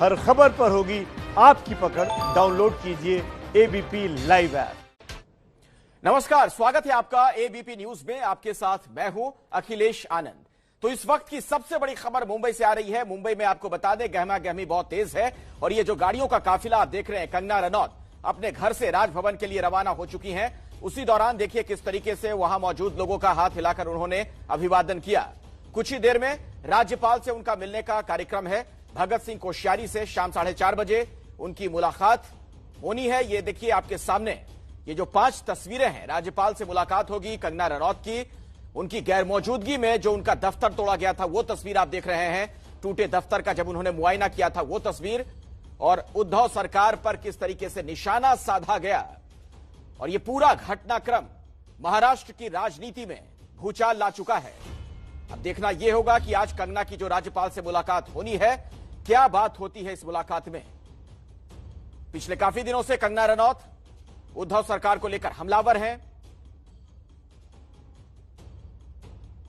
हर खबर पर होगी आपकी पकड़। डाउनलोड कीजिए एबीपी लाइव ऐप। नमस्कार, स्वागत है आपका एबीपी न्यूज में। आपके साथ मैं हूं अखिलेश आनंद। तो इस वक्त की सबसे बड़ी खबर मुंबई से आ रही है। मुंबई में आपको बता दें, गहमा गहमी बहुत तेज है और ये जो गाड़ियों का काफिला आप देख रहे हैं, कंगना रनौत अपने घर से राजभवन के लिए रवाना हो चुकी हैं। उसी दौरान देखिए किस तरीके से वहां मौजूद लोगों का हाथ हिलाकर उन्होंने अभिवादन किया। कुछ ही देर में राज्यपाल से उनका मिलने का कार्यक्रम है। भगत सिंह कोश्यारी से शाम 4:30 बजे उनकी मुलाकात होनी है। ये देखिए आपके सामने ये जो 5 तस्वीरें हैं, राज्यपाल से मुलाकात होगी कंगना रनौत की। उनकी गैर मौजूदगी में जो उनका दफ्तर तोड़ा गया था वो तस्वीर आप देख रहे हैं। टूटे दफ्तर का जब उन्होंने मुआयना किया था वो तस्वीर, और उद्धव सरकार पर किस तरीके से निशाना साधा गया। और ये पूरा घटनाक्रम महाराष्ट्र की राजनीति में भूचाल ला चुका है। अब देखना यह होगा कि आज कंगना की जो राज्यपाल से मुलाकात होनी है, क्या बात होती है इस मुलाकात में। पिछले काफी दिनों से कंगना रनौत उद्धव सरकार को लेकर हमलावर हैं।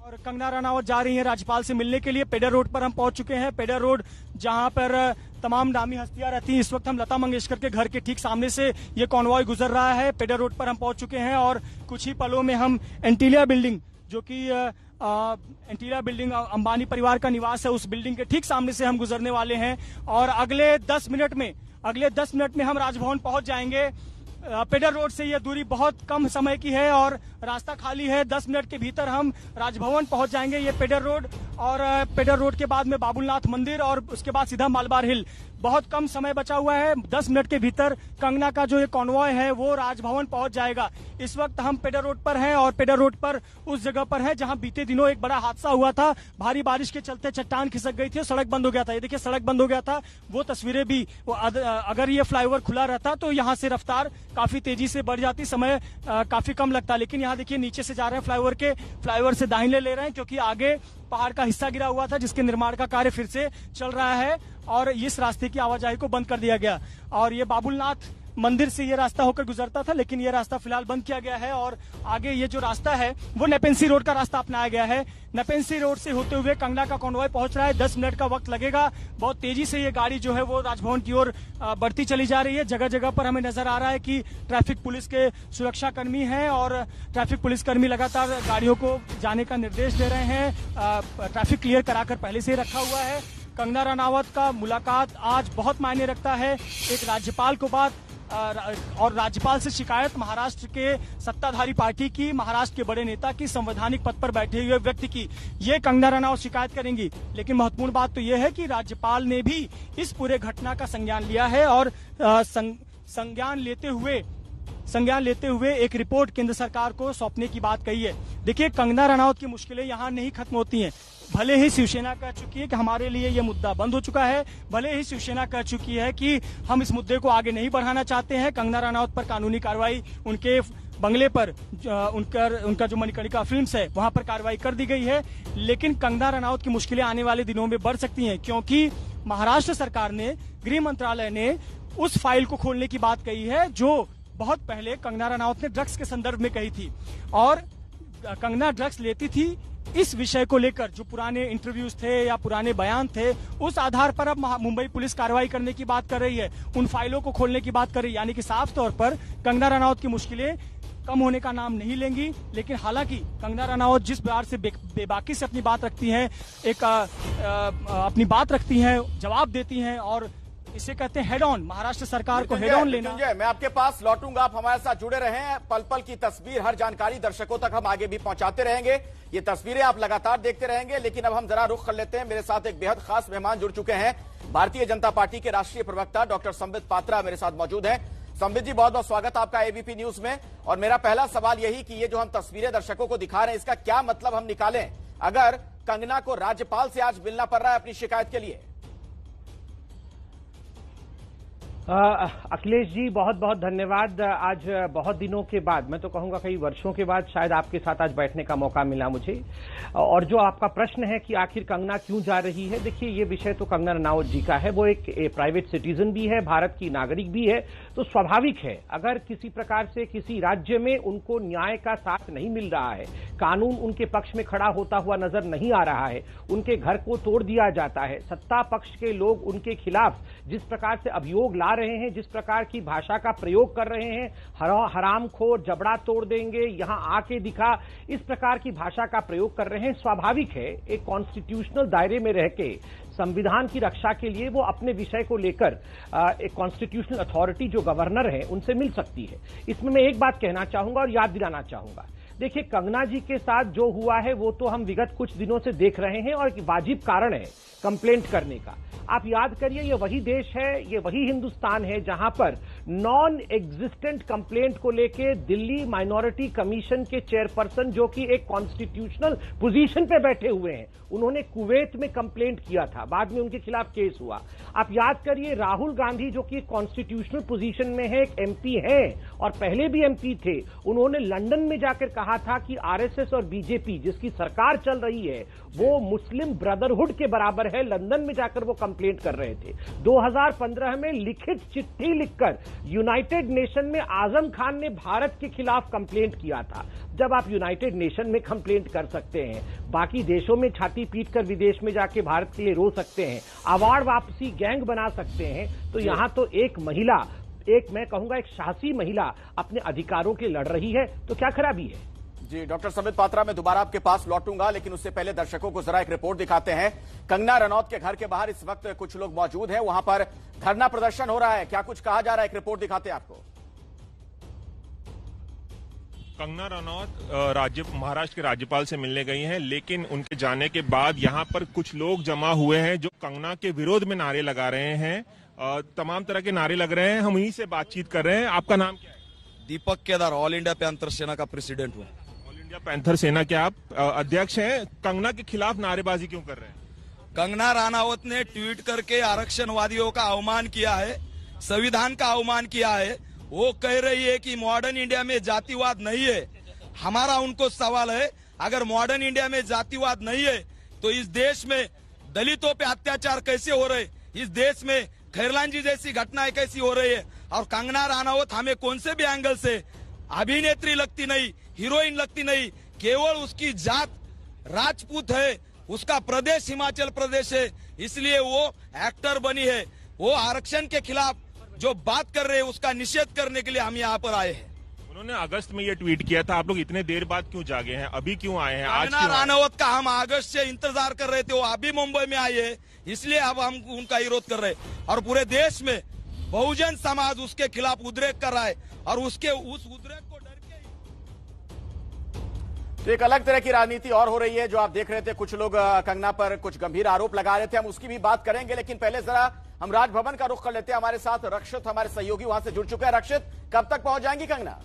और कंगना रनौत जा रही हैं राज्यपाल से मिलने के लिए। पेडर रोड पर हम पहुंच चुके हैं। पेडर रोड जहां पर तमाम नामी हस्तियां रहती हैं। इस वक्त हम लता मंगेशकर के घर के ठीक सामने से ये कॉन्वॉय गुजर रहा है। पेडर रोड पर हम पहुंच चुके हैं और कुछ ही पलों में हम एंटीलिया बिल्डिंग, जो कि एंटीलिया बिल्डिंग अंबानी परिवार का निवास है, उस बिल्डिंग के ठीक सामने से हम गुजरने वाले हैं। और अगले 10 मिनट में हम राजभवन पहुंच जाएंगे। पेडर रोड से यह दूरी बहुत कम समय की है और रास्ता खाली है। 10 मिनट के भीतर हम राजभवन पहुंच जाएंगे। ये पेडर रोड, और पेडर रोड के बाद में बाबुलनाथ मंदिर और उसके बाद सीधा मालबार हिल। बहुत कम समय बचा हुआ है। 10 मिनट के भीतर कंगना का जो ये कॉन्वॉय है वो राजभवन पहुंच जाएगा। इस वक्त हम पेडर रोड पर हैं और पेडर रोड पर उस जगह पर है जहां बीते दिनों एक बड़ा हादसा हुआ था। भारी बारिश के चलते चट्टान खिसक गई थी और सड़क बंद हो गया था। ये देखिए सड़क बंद हो गया था। वो तस्वीरें भी, अगर ये फ्लाईओवर खुला रहता तो यहाँ से रफ्तार काफी तेजी से बढ़ जाती, समय काफी कम लगता। लेकिन यहाँ देखिए नीचे से जा रहे हैं फ्लाईओवर से दाहिने ले रहे हैं, क्योंकि आगे पहाड़ का हिस्सा गिरा हुआ था जिसके निर्माण का कार्य फिर से चल रहा है और इस रास्ते की आवाजाही को बंद कर दिया गया। और ये बाबुलनाथ मंदिर से ये रास्ता होकर गुजरता था, लेकिन ये रास्ता फिलहाल बंद किया गया है। और आगे ये जो रास्ता है वो नेपेंसी रोड का रास्ता अपनाया गया है। नेपेंसी रोड से होते हुए कंगना का कॉन्वॉय पहुंच रहा है। 10 मिनट का वक्त लगेगा। बहुत तेजी से ये गाड़ी जो है वो राजभवन की ओर बढ़ती चली जा रही है। जगह जगह पर हमें नजर आ रहा है कि ट्रैफिक पुलिस के सुरक्षा कर्मी हैं और ट्रैफिक पुलिस कर्मी लगातार गाड़ियों को जाने का निर्देश दे रहे हैं। ट्रैफिक क्लियर कराकर पहले से ही रखा हुआ है। कंगना रनौत का मुलाकात आज बहुत मायने रखता है। एक राज्यपाल को बात और राज्यपाल से शिकायत महाराष्ट्र के सत्ताधारी पार्टी की, महाराष्ट्र के बड़े नेता की, संवैधानिक पद पर बैठे हुए व्यक्ति की, ये कंगना रनौत शिकायत करेंगी। लेकिन महत्वपूर्ण बात तो यह है कि राज्यपाल ने भी इस पूरे घटना का संज्ञान लिया है और संज्ञान लेते हुए एक रिपोर्ट केंद्र सरकार को सौंपने की बात कही है। देखिए, कंगना रनौत की मुश्किलें यहाँ नहीं खत्म होती हैं। भले ही शिवसेना कह चुकी है कि हमारे लिए ये मुद्दा बंद हो चुका है, भले ही शिवसेना कह चुकी है कि हम इस मुद्दे को आगे नहीं बढ़ाना चाहते हैं। कंगना रनौत पर कानूनी कार्रवाई, उनके बंगले पर उनका जो मणिकर्णिका फिल्म्स है वहां पर कार्रवाई कर दी गई है। लेकिन कंगना रनौत की मुश्किलें आने वाले दिनों में बढ़ सकती हैं, क्योंकि महाराष्ट्र सरकार ने, गृह मंत्रालय ने उस फाइल को खोलने की बात कही है जो बहुत पहले कंगना रनौत ने ड्रग्स के संदर्भ में कही थी। और कंगना ड्रग्स लेती थी, इस विषय को लेकर जो पुराने इंटरव्यूज थे या पुराने बयान थे, उस आधार पर अब मुंबई पुलिस कार्रवाई करने की बात कर रही है, उन फाइलों को खोलने की बात कर रही है। यानी कि साफ तौर पर कंगना रनौत की मुश्किलें कम होने का नाम नहीं लेंगी। लेकिन हालांकि कंगना रनौत जिस प्रकार से बेबाकी से अपनी बात रखती हैं, अपनी बात रखती हैं, जवाब देती हैं, और इसे कहते हैं हेड ऑन, महाराष्ट्र सरकार को हेड ऑन लेना। मैं आपके पास लौटूंगा, आप हमारे साथ जुड़े रहें। पल पल की तस्वीर, हर जानकारी दर्शकों तक हम आगे भी पहुंचाते रहेंगे। ये तस्वीरें आप लगातार देखते रहेंगे। लेकिन अब हम जरा रुख कर लेते हैं। मेरे साथ एक बेहद खास मेहमान जुड़ चुके हैं। भारतीय जनता पार्टी के राष्ट्रीय प्रवक्ता डॉक्टर संबित पात्रा मेरे साथ मौजूद हैं। संबित जी, बहुत बहुत स्वागत आपका एबीपी न्यूज में। और मेरा पहला सवाल यही कि ये जो हम तस्वीरें दर्शकों को दिखा रहे हैं, इसका क्या मतलब हम निकालें अगर कंगना को राज्यपाल से आज मिलना पड़ रहा है अपनी शिकायत के लिए? अखिलेश जी बहुत बहुत धन्यवाद। आज बहुत दिनों के बाद, मैं तो कहूंगा कई वर्षों के बाद शायद आपके साथ आज बैठने का मौका मिला मुझे। और जो आपका प्रश्न है कि आखिर कंगना क्यों जा रही है, देखिए ये विषय तो कंगना रनावत जी का है। वो एक प्राइवेट सिटीजन भी है, भारत की नागरिक भी है, तो स्वाभाविक है अगर किसी प्रकार से किसी राज्य में उनको न्याय का साथ नहीं मिल रहा है, कानून उनके पक्ष में खड़ा होता हुआ नजर नहीं आ रहा है, उनके घर को तोड़ दिया जाता है, सत्ता पक्ष के लोग उनके खिलाफ जिस प्रकार से अभियोग ला रहे हैं, जिस प्रकार की भाषा का प्रयोग कर रहे हैं, हरामखोर, जबड़ा तोड़ देंगे, यहां आके दिखा, इस प्रकार की भाषा का प्रयोग कर रहे हैं। स्वाभाविक है एक कॉन्स्टिट्यूशनल दायरे में रह के संविधान की रक्षा के लिए वो अपने विषय को लेकर एक कॉन्स्टिट्यूशनल अथॉरिटी जो गवर्नर है उनसे मिल सकती है। इसमें मैं एक बात कहना चाहूंगा और याद दिलाना चाहूंगा, देखिए कंगना जी के साथ जो हुआ है वो तो हम विगत कुछ दिनों से देख रहे हैं और एक वाजिब कारण है कंप्लेंट करने का। आप याद करिए ये वही देश है, ये वही हिंदुस्तान है जहां पर नॉन एग्जिस्टेंट कंप्लेंट को लेके दिल्ली माइनॉरिटी कमीशन के चेयरपर्सन जो कि एक कॉन्स्टिट्यूशनल पोजीशन पे बैठे हुए हैं, उन्होंने कुवैत में कंप्लेंट किया था, बाद में उनके खिलाफ केस हुआ। आप याद करिए राहुल गांधी जो कि कॉन्स्टिट्यूशनल पोजीशन में है, एक एमपी है और पहले भी एमपी थे, उन्होंने लंदन में जाकर कहा था कि आरएसएस और बीजेपी जिसकी सरकार चल रही है वो मुस्लिम ब्रदरहुड के बराबर है। लंदन में जाकर वो कंप्लेंट कर रहे थे। 2015 में लिखित चिट्ठी लिखकर यूनाइटेड नेशन में आजम खान ने भारत के खिलाफ कंप्लेंट किया था। जब आप यूनाइटेड नेशन में कंप्लेंट कर सकते हैं, बाकी देशों में छाती पीट कर विदेश में जाके भारत के लिए रो सकते हैं, अवार्ड वापसी गैंग बना सकते हैं, तो यहां तो एक महिला, एक मैं कहूंगा एक साहसी महिला अपने अधिकारों के लड़ रही है, तो क्या खराबी है। जी डॉक्टर संबित पात्रा, मैं दोबारा आपके पास लौटूंगा, लेकिन उससे पहले दर्शकों को जरा एक रिपोर्ट दिखाते हैं। कंगना रनौत के घर के बाहर इस वक्त कुछ लोग मौजूद हैं, वहां पर धरना प्रदर्शन हो रहा है, क्या कुछ कहा जा रहा है, एक रिपोर्ट दिखाते हैं आपको। कंगना रनौत महाराष्ट्र के राज्यपाल से मिलने गई हैं, लेकिन उनके जाने के बाद यहां पर कुछ लोग जमा हुए हैं जो कंगना के विरोध में नारे लगा रहे हैं, तमाम तरह के नारे लग रहे हैं। हम उन्हीं से बातचीत कर रहे हैं। आपका नाम क्या है? दीपक केदार, ऑल इंडिया पैंथर सेना का प्रेसिडेंट हूँ। ऑल इंडिया पैंथर सेना के आप अध्यक्ष हैं। कंगना के खिलाफ नारेबाजी क्यों कर रहे हैं? कंगना रनावत ने ट्वीट करके आरक्षणवादियों का अवमान किया है, संविधान का अवमान किया है। वो कह रही है कि मॉडर्न इंडिया में जातिवाद नहीं है। हमारा उनको सवाल है, अगर मॉडर्न इंडिया में जातिवाद नहीं है तो इस देश में दलितों पे अत्याचार कैसे हो रहे, इस देश में खैरलान जी जैसी घटनाएं कैसी हो रही है। और कंगना रनावत हमें कौन से भी एंगल से अभिनेत्री लगती नहीं, हीरोइन लगती नहीं, केवल उसकी जात राजपूत है, उसका प्रदेश हिमाचल प्रदेश है, इसलिए वो एक्टर बनी है। वो आरक्षण के खिलाफ जो बात कर रहे हैं उसका निषेध करने के लिए हम यहाँ पर आए हैं। उन्होंने अगस्त में ये ट्वीट किया था, आप लोग इतने देर बाद क्यों जागे हैं, अभी क्यों आए हैं? आज कंगना रनावत का हम अगस्त से इंतजार कर रहे थे, वो अभी मुंबई में आए हैं, इसलिए अब हम उनका विरोध कर रहे हैं। और पूरे देश में बहुजन समाज उसके खिलाफ उद्रेक कर रहा है और उस उद्रेक को डर के तो एक अलग तरह की राजनीति और हो रही है जो आप देख रहे थे। कुछ लोग कंगना पर कुछ गंभीर आरोप लगा रहे थे, हम उसकी भी बात करेंगे, लेकिन पहले जरा हम राजभवन का रुख कर लेते हैं। हमारे साथ रक्षित हमारे सहयोगी वहां से जुड़ चुके हैं। रक्षित, कब तक पहुंच जाएंगी कंगना?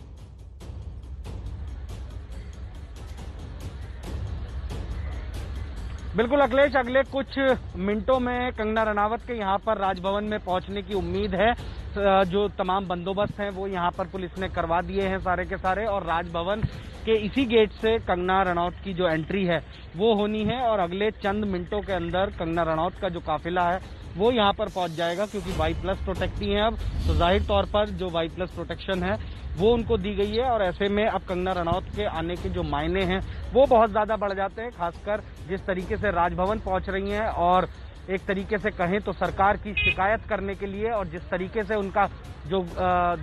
बिल्कुल अखिलेश, अगले कुछ मिनटों में कंगना रनावत के यहाँ पर राजभवन में पहुंचने की उम्मीद है। जो तमाम बंदोबस्त हैं वो यहाँ पर पुलिस ने करवा दिए हैं सारे के सारे, और राजभवन के इसी गेट से कंगना रनौत की जो एंट्री है वो होनी है। और अगले चंद मिनटों के अंदर कंगना रनौत का जो काफिला है वो यहाँ पर पहुंच जाएगा, क्योंकि Y+ प्रोटेक्टी है अब, तो जाहिर तौर पर जो Y+ प्रोटेक्शन है वो उनको दी गई है। और ऐसे में अब कंगना रनौत के आने के जो मायने हैं वो बहुत ज्यादा बढ़ जाते हैं, खासकर जिस तरीके से राजभवन पहुंच रही हैं और एक तरीके से कहें तो सरकार की शिकायत करने के लिए, और जिस तरीके से उनका जो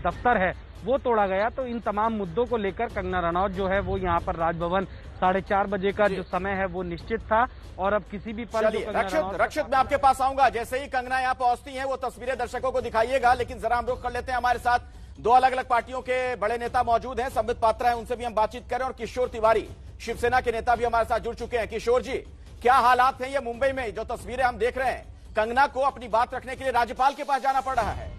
दफ्तर है वो तोड़ा गया, तो इन तमाम मुद्दों को लेकर कंगना रनौत जो है वो यहाँ पर राजभवन 4:30 बजे का जो समय है वो निश्चित था। और अब किसी भी पर रक्षित मैं आपके पास आऊंगा, जैसे ही कंगना यहाँ पहुंचती हैं वो तस्वीरें दर्शकों को दिखाइएगा, लेकिन जरा हम रुख कर लेते हैं। हमारे साथ दो अलग अलग पार्टियों के बड़े नेता मौजूद हैं, संबित पात्रा है, उनसे भी हम बातचीत करें, और किशोर तिवारी शिवसेना के नेता भी हमारे साथ जुड़ चुके हैं। किशोर जी, क्या हालात हैं ये मुंबई में? जो तस्वीरें हम देख रहे हैं, कंगना को अपनी बात रखने के लिए राज्यपाल के पास जाना पड़ रहा है।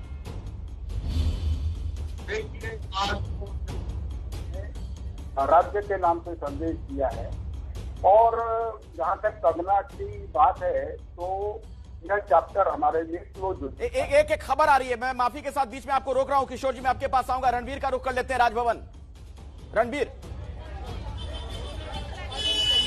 राज्य के नाम से संदेश दिया है, और जहां तक कंगना की बात है तो यह चैप्टर हमारे लिए क्लोज हो चुका है। एक खबर आ रही है, मैं माफी के साथ बीच में आपको रोक रहा हूं किशोर जी, मैं आपके पास आऊंगा। रणवीर का रुख कर लेते हैं राजभवन। रणवीर,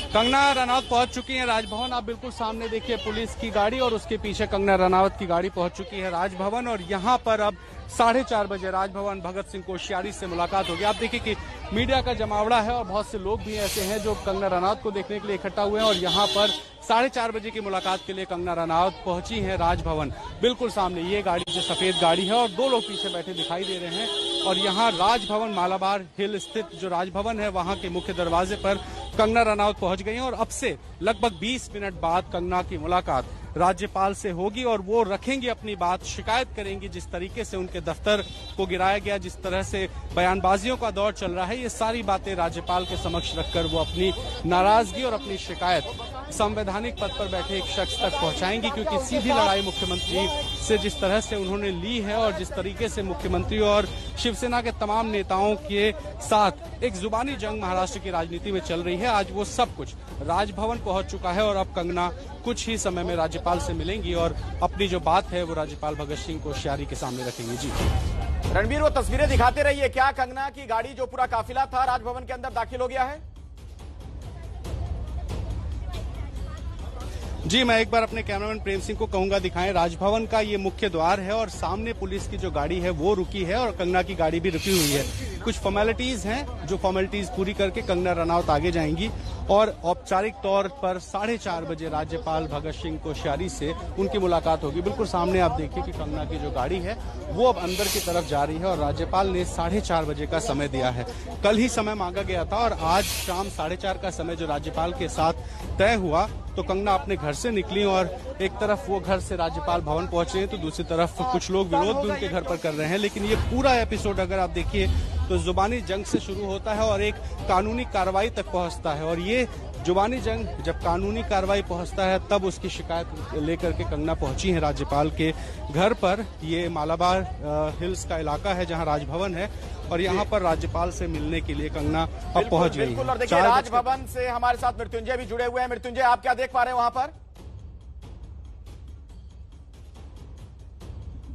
कंगना रनौत पहुंच चुकी हैं राजभवन। आप बिल्कुल सामने देखिए पुलिस की गाड़ी और उसके पीछे कंगना रनौत की गाड़ी पहुंच चुकी है राजभवन। और यहां पर अब 4:30 बजे राजभवन भगत सिंह कोश्यारी से मुलाकात होगी। आप देखिए कि मीडिया का जमावड़ा है और बहुत से लोग भी ऐसे हैं जो कंगना रनौत को देखने के लिए इकट्ठा हुए हैं। और यहां पर 4:30 बजे की मुलाकात के लिए कंगना रनौत पहुंची है राजभवन। बिल्कुल सामने ये गाड़ी जो सफेद गाड़ी है और 2 लोग पीछे बैठे दिखाई दे रहे हैं। और यहाँ राजभवन मालाबार हिल स्थित जो राजभवन है वहां के मुख्य दरवाजे पर कंगना रनौत पहुंच गई हैं। और अब से लगभग 20 मिनट बाद कंगना की मुलाकात राज्यपाल से होगी और वो रखेंगी अपनी बात, शिकायत करेंगी जिस तरीके से उनके दफ्तर को गिराया गया, जिस तरह से बयानबाजियों का दौर चल रहा है, ये सारी बातें राज्यपाल के समक्ष रखकर वो अपनी नाराजगी और अपनी शिकायत संवैधानिक पद पर बैठे एक शख्स तक पहुंचाएंगी। क्योंकि सीधी लड़ाई मुख्यमंत्री से जिस तरह से उन्होंने ली है और जिस तरीके से मुख्यमंत्री और शिवसेना के तमाम नेताओं के साथ एक जुबानी जंग महाराष्ट्र की राजनीति में चल रही है, आज वो सब कुछ राजभवन पहुंच चुका है। और अब कंगना कुछ ही समय में राज्यपाल से मिलेंगी और अपनी जो बात है वो राज्यपाल भगत सिंह कोश्यारी के सामने रखेंगी। जी रणवीर, वो तस्वीरें दिखाते रहिए। क्या कंगना की गाड़ी जो पूरा काफिला था राजभवन के अंदर दाखिल हो गया है? जी, मैं एक बार अपने कैमरामैन प्रेम सिंह को कहूंगा दिखाएं। राजभवन का ये मुख्य द्वार है और सामने पुलिस की जो गाड़ी है वो रुकी है और कंगना की गाड़ी भी रुकी हुई है। कुछ फॉर्मेलिटीज हैं, जो फॉर्मेलिटीज पूरी करके कंगना रनौत आगे जाएंगी और औपचारिक तौर पर 4:30 बजे राज्यपाल भगत सिंह कोश्यारी से उनकी मुलाकात होगी। बिल्कुल सामने आप देखिए कि कंगना की जो गाड़ी है वो अब अंदर की तरफ जा रही है और राज्यपाल ने 4:30 बजे का समय दिया है। कल ही समय मांगा गया था और आज शाम 4:30 का समय जो राज्यपाल के साथ तय हुआ, तो कंगना अपने घर से निकली और एक तरफ वो घर से राज्यपाल भवन पहुंचे हैं तो दूसरी तरफ कुछ लोग विरोध भी उनके घर पर कर रहे हैं। लेकिन ये पूरा एपिसोड अगर आप देखिए तो जुबानी जंग से शुरू होता है और एक कानूनी कार्रवाई तक पहुंचता है। और ये जुबानी जंग जब कानूनी कार्रवाई पहुंचता है तब उसकी शिकायत लेकर के कंगना पहुंची है राज्यपाल के घर पर। ये मालाबार हिल्स का इलाका है जहां राजभवन है और यहां पर राज्यपाल से मिलने के लिए कंगना अब पहुंच गई है। और देखिए राजभवन से हमारे साथ मृत्युंजय भी जुड़े हुए हैं। मृत्युंजय, आप क्या देख पा रहे हैं वहां पर?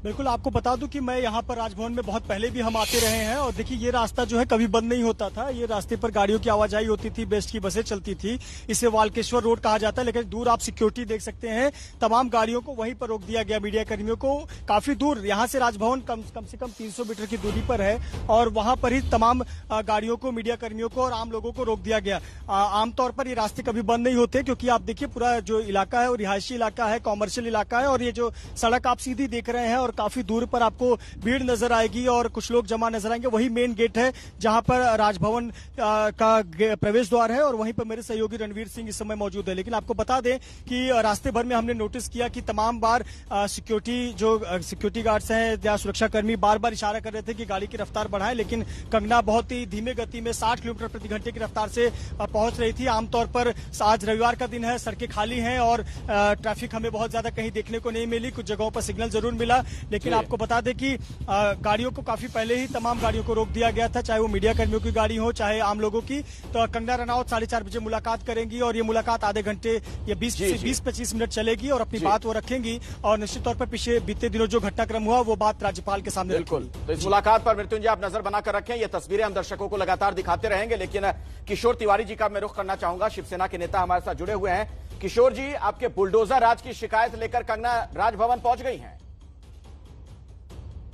बिल्कुल, आपको बता दूं कि मैं यहाँ पर राजभवन में बहुत पहले भी हम आते रहे हैं और देखिए ये रास्ता जो है कभी बंद नहीं होता था। ये रास्ते पर गाड़ियों की आवाजाही होती थी, बेस्ट की बसें चलती थी। इसे वाल्केश्वर रोड कहा जाता है। लेकिन दूर आप सिक्योरिटी देख सकते हैं, तमाम गाड़ियों को वहीं पर रोक दिया गया। मीडिया कर्मियों को काफी दूर, यहाँ से राजभवन कम से कम 300 मीटर की दूरी पर है और वहां पर ही तमाम गाड़ियों को, मीडिया कर्मियों को और आम लोगों को रोक दिया गया। आमतौर पर ये रास्ते कभी बंद नहीं होते क्योंकि आप देखिए पूरा जो इलाका है वो रिहायशी इलाका है, कॉमर्शियल इलाका है और ये जो सड़क आप सीधी देख रहे हैं और काफी दूर पर आपको भीड़ नजर आएगी और कुछ लोग जमा नजर आएंगे। वही मेन गेट है जहां पर राजभवन का प्रवेश द्वार है और वहीं पर मेरे सहयोगी रणवीर सिंह इस समय मौजूद है। लेकिन आपको बता दें कि रास्ते भर में हमने नोटिस किया कि तमाम बार सिक्योरिटी गार्ड्स हैं या सुरक्षाकर्मी बार बार इशारा कर रहे थे कि गाड़ी की रफ्तार बढ़ाएं, लेकिन कंगना बहुत ही धीमे गति में 60 किलोमीटर प्रति घंटे की रफ्तार से पहुंच रही थी। आमतौर पर आज रविवार का दिन है, सड़कें खाली हैं और ट्रैफिक हमें बहुत ज्यादा कहीं देखने को नहीं मिली। कुछ जगहों पर सिग्नल जरूर मिला, लेकिन आपको बता दें कि गाड़ियों को काफी पहले ही तमाम गाड़ियों को रोक दिया गया था, चाहे वो मीडिया कर्मियों की गाड़ी हो चाहे आम लोगों की। तो कंगना रनौत 4:30 बजे मुलाकात करेंगी और ये मुलाकात आधे घंटे या 20-25 मिनट चलेगी और अपनी बात वो रखेंगी और निश्चित तौर पर पिछले बीते दिनों जो घटनाक्रम हुआ वो बात राज्यपाल के सामने बिल्कुल। तो इस मुलाकात पर मृत्युंजय आप नजर बनाकर रखें, ये तस्वीरें हम दर्शकों को लगातार दिखाते रहेंगे। लेकिन किशोर तिवारी जी का मैं रुख करना चाहूंगा, शिवसेना के नेता हमारे साथ जुड़े हुए हैं। किशोर जी, आपके बुलडोजर राज की शिकायत लेकर कंगना राजभवन पहुंच गई हैं।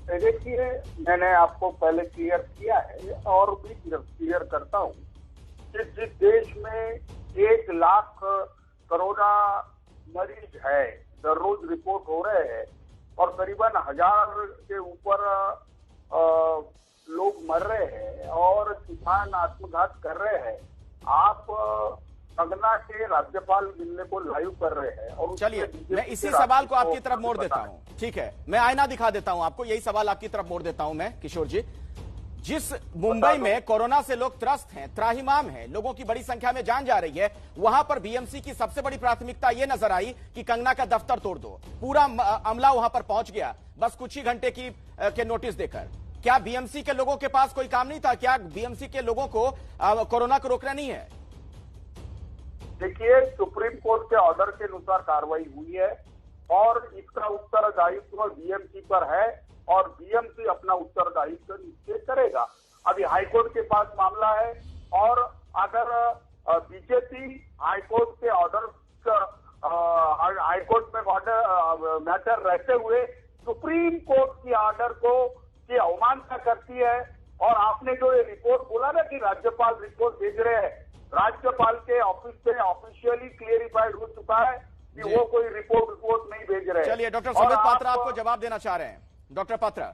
देखिए, मैंने आपको पहले क्लियर किया है और भी क्लियर करता हूं कि जिस देश में 1 लाख कोरोना मरीज है, दररोज रिपोर्ट हो रहे हैं और करीबन 1000 के ऊपर लोग मर रहे हैं और किसान आत्मघात कर रहे हैं, आप कंगना के राज्यपाल मिलने को लाइव कर रहे हैं। और चलिए, मैं इसी सवाल को आपकी तरफ मोड़ देता हूं। ठीक है, मैं आईना दिखा देता हूं आपको, यही सवाल आपकी तरफ मोड़ देता हूं मैं। किशोर जी, जिस मुंबई में कोरोना से लोग त्रस्त हैं, त्राहिमाम हैं, लोगों की बड़ी संख्या में जान जा रही है, वहां पर बीएमसी की सबसे बड़ी प्राथमिकता यह नजर आई कि कंगना का दफ्तर तोड़ दो। पूरा अमला वहां पर पहुंच गया बस कुछ ही घंटे के नोटिस देकर। क्या बीएमसी के लोगों के पास कोई काम नहीं था? क्या बीएमसी के लोगों को कोरोना को रोकना नहीं है? देखिए, सुप्रीम कोर्ट के ऑर्डर के अनुसार कार्रवाई हुई है और इसका उत्तरदायित्व बीएमसी पर है और बीएमसी अपना उत्तरदायित्व निश्चय करेगा। अभी हाईकोर्ट के पास मामला है और अगर बीजेपी हाईकोर्ट के ऑर्डर हाईकोर्ट में ऑर्डर मैटर रहते हुए सुप्रीम कोर्ट की ऑर्डर की अवमानना करती है। और आपने जो ये रिपोर्ट बोला ना कि राज्यपाल रिपोर्ट भेज रहे हैं, राज्यपाल के ऑफिस से ऑफिशियली क्लियरिफाइड हो चुका है कि वो कोई रिपोर्ट नहीं भेज रहे हैं। चलिए डॉक्टर संबित पात्रा आपको जवाब देना चाह रहे हैं। डॉक्टर पात्रा,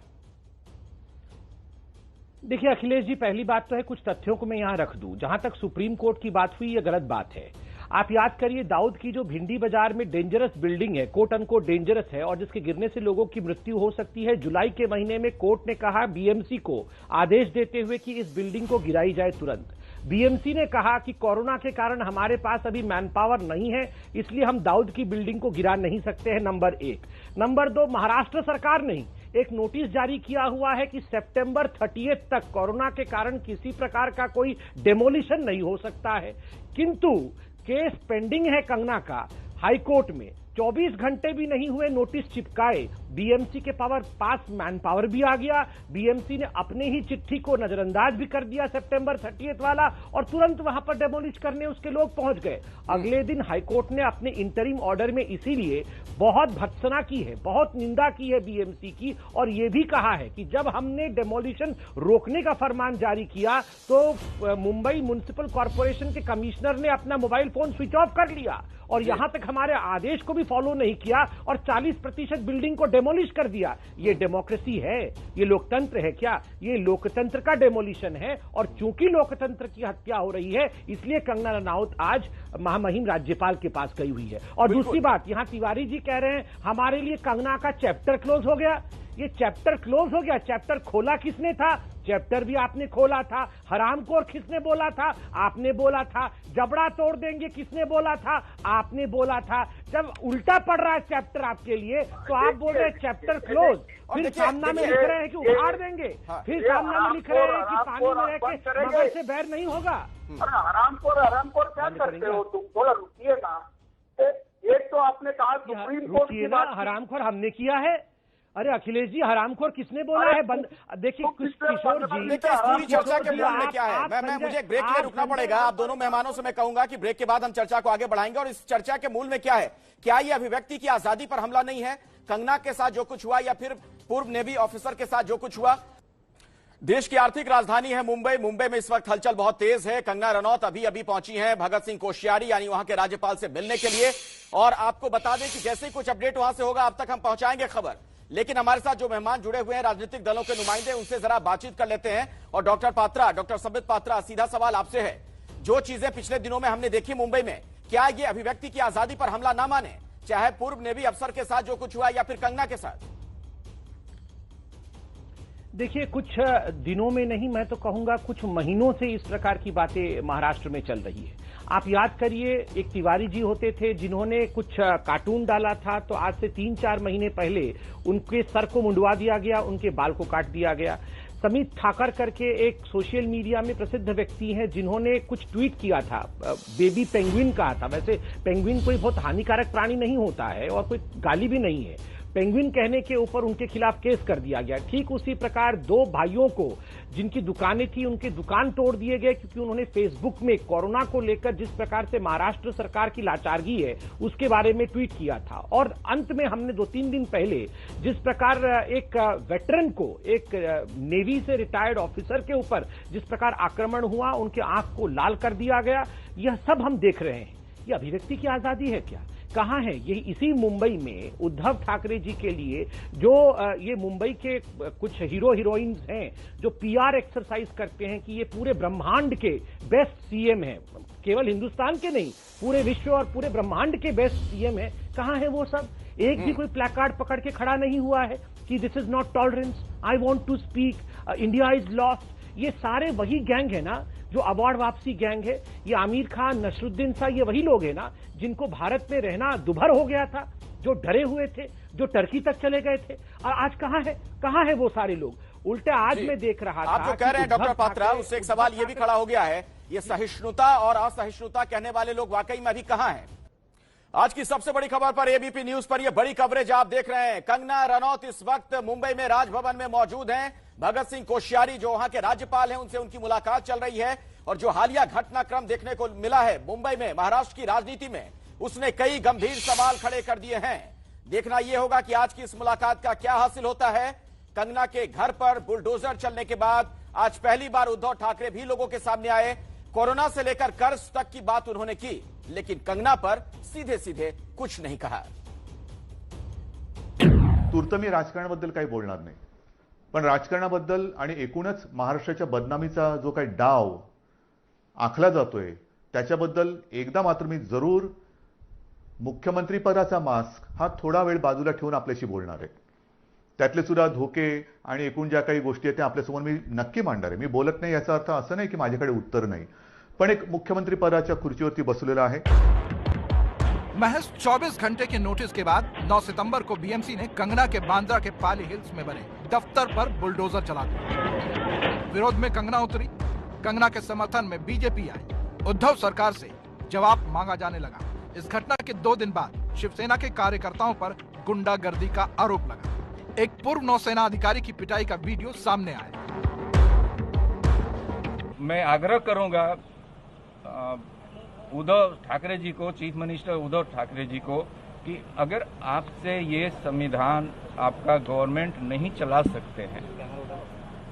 देखिए अखिलेश जी, पहली बात तो है कुछ तथ्यों को मैं यहां रख दूं। जहां तक सुप्रीम कोर्ट की बात हुई, यह गलत बात है। आप याद करिए दाऊद की जो भिंडी बाजार में डेंजरस बिल्डिंग है, कोट अनकोट डेंजरस है और जिसके गिरने से लोगों की मृत्यु हो सकती है, जुलाई के महीने में कोर्ट ने कहा बीएमसी को आदेश देते हुए कि इस बिल्डिंग को गिराई जाए तुरंत। बीएमसी ने कहा कि कोरोना के कारण हमारे पास अभी मैन पावर नहीं है, इसलिए हम दाऊद की बिल्डिंग को गिरा नहीं सकते हैं, नंबर 1। नंबर 2, महाराष्ट्र सरकार ने एक नोटिस जारी किया हुआ है कि सितंबर 30 तक कोरोना के कारण किसी प्रकार का कोई डेमोलिशन नहीं हो सकता है। किंतु केस पेंडिंग है कंगना का हाईकोर्ट में, 24 घंटे भी नहीं हुए नोटिस चिपकाए, बीएमसी के पास मैन पावर भी आ गया। बीएमसी ने अपने ही चिट्ठी को नजरअंदाज भी कर दिया सितंबर 30 वाला और तुरंत वहां पर डेमोलिश करने उसके लोग पहुंच गए। अगले दिन हाईकोर्ट ने अपने इंटरिम ऑर्डर में इसीलिए बहुत भर्त्सना की है, बहुत निंदा की है बीएमसी की और यह भी कहा है कि जब हमने डेमोलिशन रोकने का फरमान जारी किया तो मुंबई म्युनिसिपल कॉर्पोरेशन के कमिश्नर ने अपना मोबाइल फोन स्विच ऑफ कर लिया और यहां तक हमारे आदेश को भी फॉलो नहीं किया और 40% बिल्डिंग को डेमोलिश कर दिया। ये डेमोक्रेसी है? ये लोकतंत्र है क्या? ये लोकतंत्र का डेमोलिशन है और चूंकि लोकतंत्र की हत्या हो रही है इसलिए कंगना रनौत आज महामहिम राज्यपाल के पास गई हुई है। और दूसरी बात, यहां तिवारी जी कह रहे हैं हमारे लिए कंगना का चैप्टर क्लोज हो गया। ये चैप्टर क्लोज हो गया? चैप्टर खोला किसने था? चैप्टर भी आपने खोला था। हरामखोर किसने बोला था? आपने बोला था। जबड़ा तोड़ देंगे किसने बोला था? आपने बोला था। जब उल्टा पड़ रहा है चैप्टर आपके लिए तो आप बोल रहे हैं चैप्टर क्लोज, फिर सामना में लिख रहे हैं कि उखाड़ देंगे, फिर सामना में लिख रहे हैं कि पानी में रह के मगर से बैर नहीं होगा। हरामखोर क्या करते हो तुम? थोड़ा रुकिए ना। एक तो आपने कहा सुप्रीम कोर्ट की बात, हरामखोर हमने किया है। अरे अखिलेश जी, हरामखोर किसने बोला है? देखिए किशोर जी, देखिए इस पूरी चर्चा के मूल में क्या है, मुझे ब्रेक के लिए रुकना पड़ेगा। आप दोनों मेहमानों से मैं कहूंगा कि ब्रेक के बाद हम चर्चा को आगे बढ़ाएंगे और इस चर्चा के मूल में क्या है, क्या ये अभिव्यक्ति की आजादी पर हमला नहीं है? कंगना के साथ जो कुछ हुआ या फिर पूर्व नेवी ऑफिसर के साथ जो कुछ हुआ? देश की आर्थिक राजधानी है मुंबई। मुंबई में इस वक्त हलचल बहुत तेज है। कंगना रनौत अभी पहुंची हैं भगत सिंह कोश्यारी यानी वहां के राज्यपाल से मिलने के लिए और आपको बता दें कि जैसे ही कुछ अपडेट वहां से होगा अब तक हम पहुंचाएंगे खबर। लेकिन हमारे साथ जो मेहमान जुड़े हुए हैं राजनीतिक दलों के नुमाइंदे, उनसे जरा बातचीत कर लेते हैं। और डॉक्टर संबित पात्रा, सीधा सवाल आपसे है, जो चीजें पिछले दिनों में हमने देखी मुंबई में, क्या ये अभिव्यक्ति की आजादी पर हमला ना माने, चाहे पूर्व नेवी अफसर के साथ जो कुछ हुआ या फिर कंगना के साथ? देखिए कुछ दिनों में नहीं, मैं तो कहूंगा कुछ महीनों से इस प्रकार की बातें महाराष्ट्र में चल रही है। आप याद करिए, एक तिवारी जी होते थे जिन्होंने कुछ कार्टून डाला था, तो आज से 3-4 महीने पहले उनके सर को मुंडवा दिया गया, उनके बाल को काट दिया गया। समित ठाकर करके एक सोशल मीडिया में प्रसिद्ध व्यक्ति हैं जिन्होंने कुछ ट्वीट किया था, बेबी पेंगुइन कहा था। वैसे पेंगुइन कोई बहुत हानिकारक प्राणी नहीं होता है और कोई गाली भी नहीं है। पेंगुइन कहने के ऊपर उनके खिलाफ केस कर दिया गया। ठीक उसी प्रकार 2 भाइयों को जिनकी दुकानें थी उनकी दुकान तोड़ दिए गए क्योंकि उन्होंने फेसबुक में कोरोना को लेकर जिस प्रकार से महाराष्ट्र सरकार की लाचारगी है उसके बारे में ट्वीट किया था। और अंत में हमने 2-3 दिन पहले जिस प्रकार एक वेटरन को, एक नेवी से रिटायर्ड ऑफिसर के ऊपर जिस प्रकार आक्रमण हुआ, उनके आंख को लाल कर दिया गया, यह सब हम देख रहे हैं। यह अभिव्यक्ति की आजादी है क्या? कहां है ये? इसी मुंबई में उद्धव ठाकरे जी के लिए जो ये मुंबई के कुछ हीरो हीरोइंस हैं जो पीआर एक्सरसाइज करते हैं कि ये पूरे ब्रह्मांड के बेस्ट सीएम हैं, केवल हिंदुस्तान के नहीं पूरे विश्व और पूरे ब्रह्मांड के बेस्ट सीएम हैं, कहां है वो सब? एक भी कोई प्लैकार्ड पकड़ के खड़ा नहीं हुआ है कि this is not tolerance, I want to speak, India is lost. ये सारे वही गैंग है ना जो अवार्ड वापसी गैंग है। ये आमिर खान, नसरुद्दीन शाह, ये वही लोग हैं ना जिनको भारत में रहना दुभर हो गया था, जो डरे हुए थे, जो टर्की तक चले गए थे। और आज कहां है वो सारे लोग? उल्टा आज मैं देख रहा था। आप जो कह रहे हैं डॉक्टर पात्रा, उससे एक सवाल ये भी खड़ा हो गया है, ये सहिष्णुता और असहिष्णुता कहने वाले लोग वाकई में अभी कहां हैं? आज की सबसे बड़ी खबर पर एबीपी न्यूज पर यह बड़ी कवरेज आप देख रहे हैं। कंगना रनौत इस वक्त मुंबई में राजभवन में मौजूद हैं। भगत सिंह कोश्यारी जो वहां के राज्यपाल हैं, उनसे उनकी मुलाकात चल रही है। और जो हालिया घटनाक्रम देखने को मिला है मुंबई में, महाराष्ट्र की राजनीति में, उसने कई गंभीर सवाल खड़े कर दिए हैं। देखना यह होगा कि आज की इस मुलाकात का क्या हासिल होता है। कंगना के घर पर बुलडोजर चलने के बाद आज पहली बार उद्धव ठाकरे भी लोगों के सामने आए। कोरोना से लेकर कर्ज तक की बात उन्होंने की, लेकिन कंगना पर सीधे सीधे कुछ नहीं कहा। तूर्त मी राजकारणाबद्दल काही बोलणार नाही, पण राजकारणाबद्दल आणि एकूणच महाराष्ट्राच्या बदनामीचा जो काही डाव आखला जातोय त्याच्याबद्दल एकदा मात्र मी जरूर मुख्यमंत्री पदाचा मास्क हा थोडा वेळ बाजूला ठेवून आपल्याशी बोलणार आहे। त्यातले सुद्धा धोके आणि एकूण ज्या काही गोष्टी आहेत त्या आपल्यासमोर मी नक्की मांडणार आहे। मी बोलत नाही याचा अर्थ असं नाही की माझ्याकडे उत्तर नाही, पण एक मुख्यमंत्री पदाच्या खुर्चीवरती बसलेला आहे। महज 24 घंटे के नोटिस के बाद 9 सितंबर को बीएमसी ने कंगना के बांद्रा के पाली हिल्स में बने दफ्तर पर बुलडोजर चला दिया। विरोध में कंगना उतरी, कंगना के समर्थन में बीजेपी आई। उद्धव सरकार से जवाब मांगा जाने लगा। इस घटना के 2 दिन बाद शिवसेना के कार्यकर्ताओं पर गुंडागर्दी का आरोप लगा। एक पूर्व नौसेना अधिकारी की पिटाई का वीडियो सामने आया। मैं आग्रह करूंगा उद्धव ठाकरे जी को, चीफ मिनिस्टर उद्धव ठाकरे जी को, कि अगर आपसे ये संविधान आपका गवर्नमेंट नहीं चला सकते हैं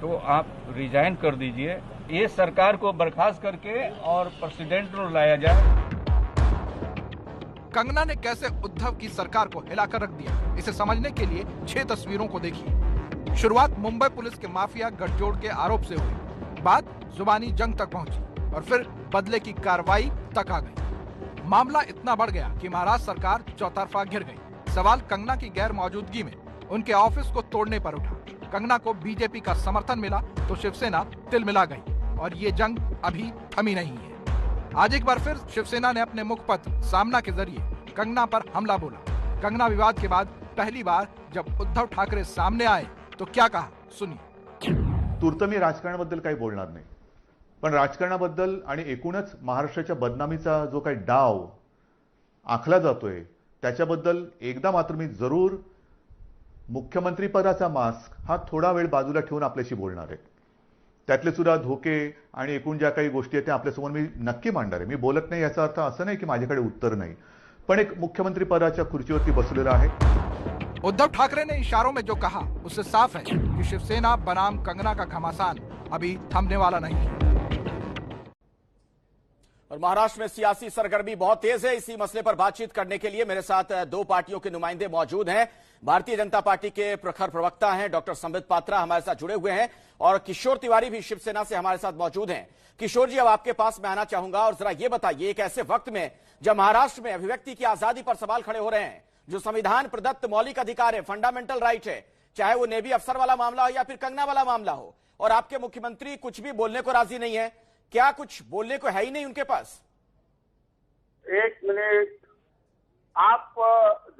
तो आप रिजाइन कर दीजिए। ये सरकार को बर्खास्त करके और प्रेसिडेंट को लाया जाए। कंगना ने कैसे उद्धव की सरकार को हिलाकर रख दिया, इसे समझने के लिए 6 तस्वीरों को देखिए। शुरुआत मुंबई पुलिस के माफिया गठजोड़ के आरोप से हुई, बात जुबानी जंग तक पहुंची और फिर बदले की कार्रवाई तक आ गई। मामला इतना बढ़ गया कि महाराष्ट्र सरकार चौतरफा घिर गई। सवाल कंगना की गैर मौजूदगी में उनके ऑफिस को तोड़ने पर उठा। कंगना को बीजेपी का समर्थन मिला तो शिवसेना तिलमिला गई और ये जंग अभी थमी नहीं है। आज एक बार फिर शिवसेना ने अपने मुखपत्र सामना के जरिए कंगना पर हमला बोला। कंगना विवाद के बाद पहली बार जब उद्धव ठाकरे सामने आए तो क्या कहा, सुनिए। तूर्त मी राजकारणाबद्दल काही बोलणार नाही, पण राजकारणाबद्दल आणि एकूणच महाराष्ट्राच्या बदनामीचा जो काही डाव आखला जातोय त्याच्याबद्दल एकदा मात्र मी जरूर मुख्यमंत्री पदाचा मास्क हा थोडा वेळ बाजूला ठेवून आपल्याशी बोलणार आहे। त्यातले सुद्धा धोके आणि एकूण ज्या काही गोष्टी आहेत त्या आपल्यासमोर मी नक्की मांडणार आहे। मी बोलत नाही याचा अर्थ असं नाही की माझ्याकडे उत्तर नाही, पण एक मुख्यमंत्री पदाच्या खुर्चीवरती बसलेला आहे। उद्धव ठाकरे ने इशारों में जो कहा उससे साफ है कि शिवसेना बनाम कंगना का घमासान अभी थमने वाला नहीं है। और महाराष्ट्र में सियासी सरगर्मी बहुत तेज है। इसी मसले पर बातचीत करने के लिए मेरे साथ 2 पार्टियों के नुमाइंदे मौजूद हैं। भारतीय जनता पार्टी के प्रखर प्रवक्ता हैं डॉक्टर संबित पात्रा हमारे साथ जुड़े हुए हैं और किशोर तिवारी भी शिवसेना से हमारे साथ मौजूद हैं। किशोर जी, अब आपके पास मैं आना चाहूंगा और जरा ये बताइए, एक ऐसे वक्त में जब महाराष्ट्र में अभिव्यक्ति की आजादी पर सवाल खड़े हो रहे हैं, जो संविधान प्रदत्त मौलिक अधिकार है, फंडामेंटल राइट है, चाहे वो नेवी अफसर वाला मामला हो या फिर कंगना वाला मामला हो, और आपके मुख्यमंत्री कुछ भी बोलने को राजी नहीं है, क्या कुछ बोलने को है ही नहीं उनके पास? एक मिनट, आप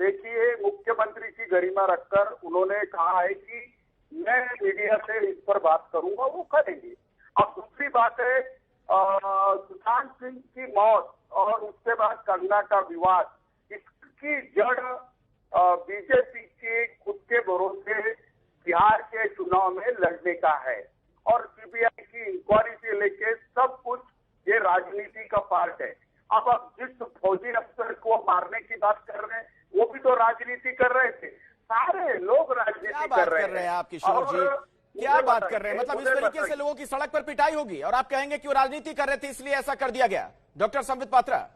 देखिए, मुख्यमंत्री की गरिमा रखकर उन्होंने कहा है कि मैं मीडिया से इस पर बात करूंगा, वो करेंगे। अब दूसरी बात है, सुशांत सिंह की मौत और उसके बाद कंगना का विवाद, इसकी जड़ बीजेपी के खुद के भरोसे बिहार के चुनाव में लड़ने का है और सीबीआई की इंक्वायरी से लेके सब कुछ ये राजनीति का पार्ट है। अब आप जिस फौजी अफसर को मारने की बात कर रहे हैं, वो भी तो राजनीति कर रहे थे। सारे लोग राजनीति कर रहे हैं। आप किशोर जी क्या बात कर रहे हैं? मतलब इस तरीके से लोगों की सड़क पर पिटाई होगी और आप कहेंगे कि वो राजनीति कर रहे थे इसलिए ऐसा कर दिया गया। डॉक्टर संबित पात्रा,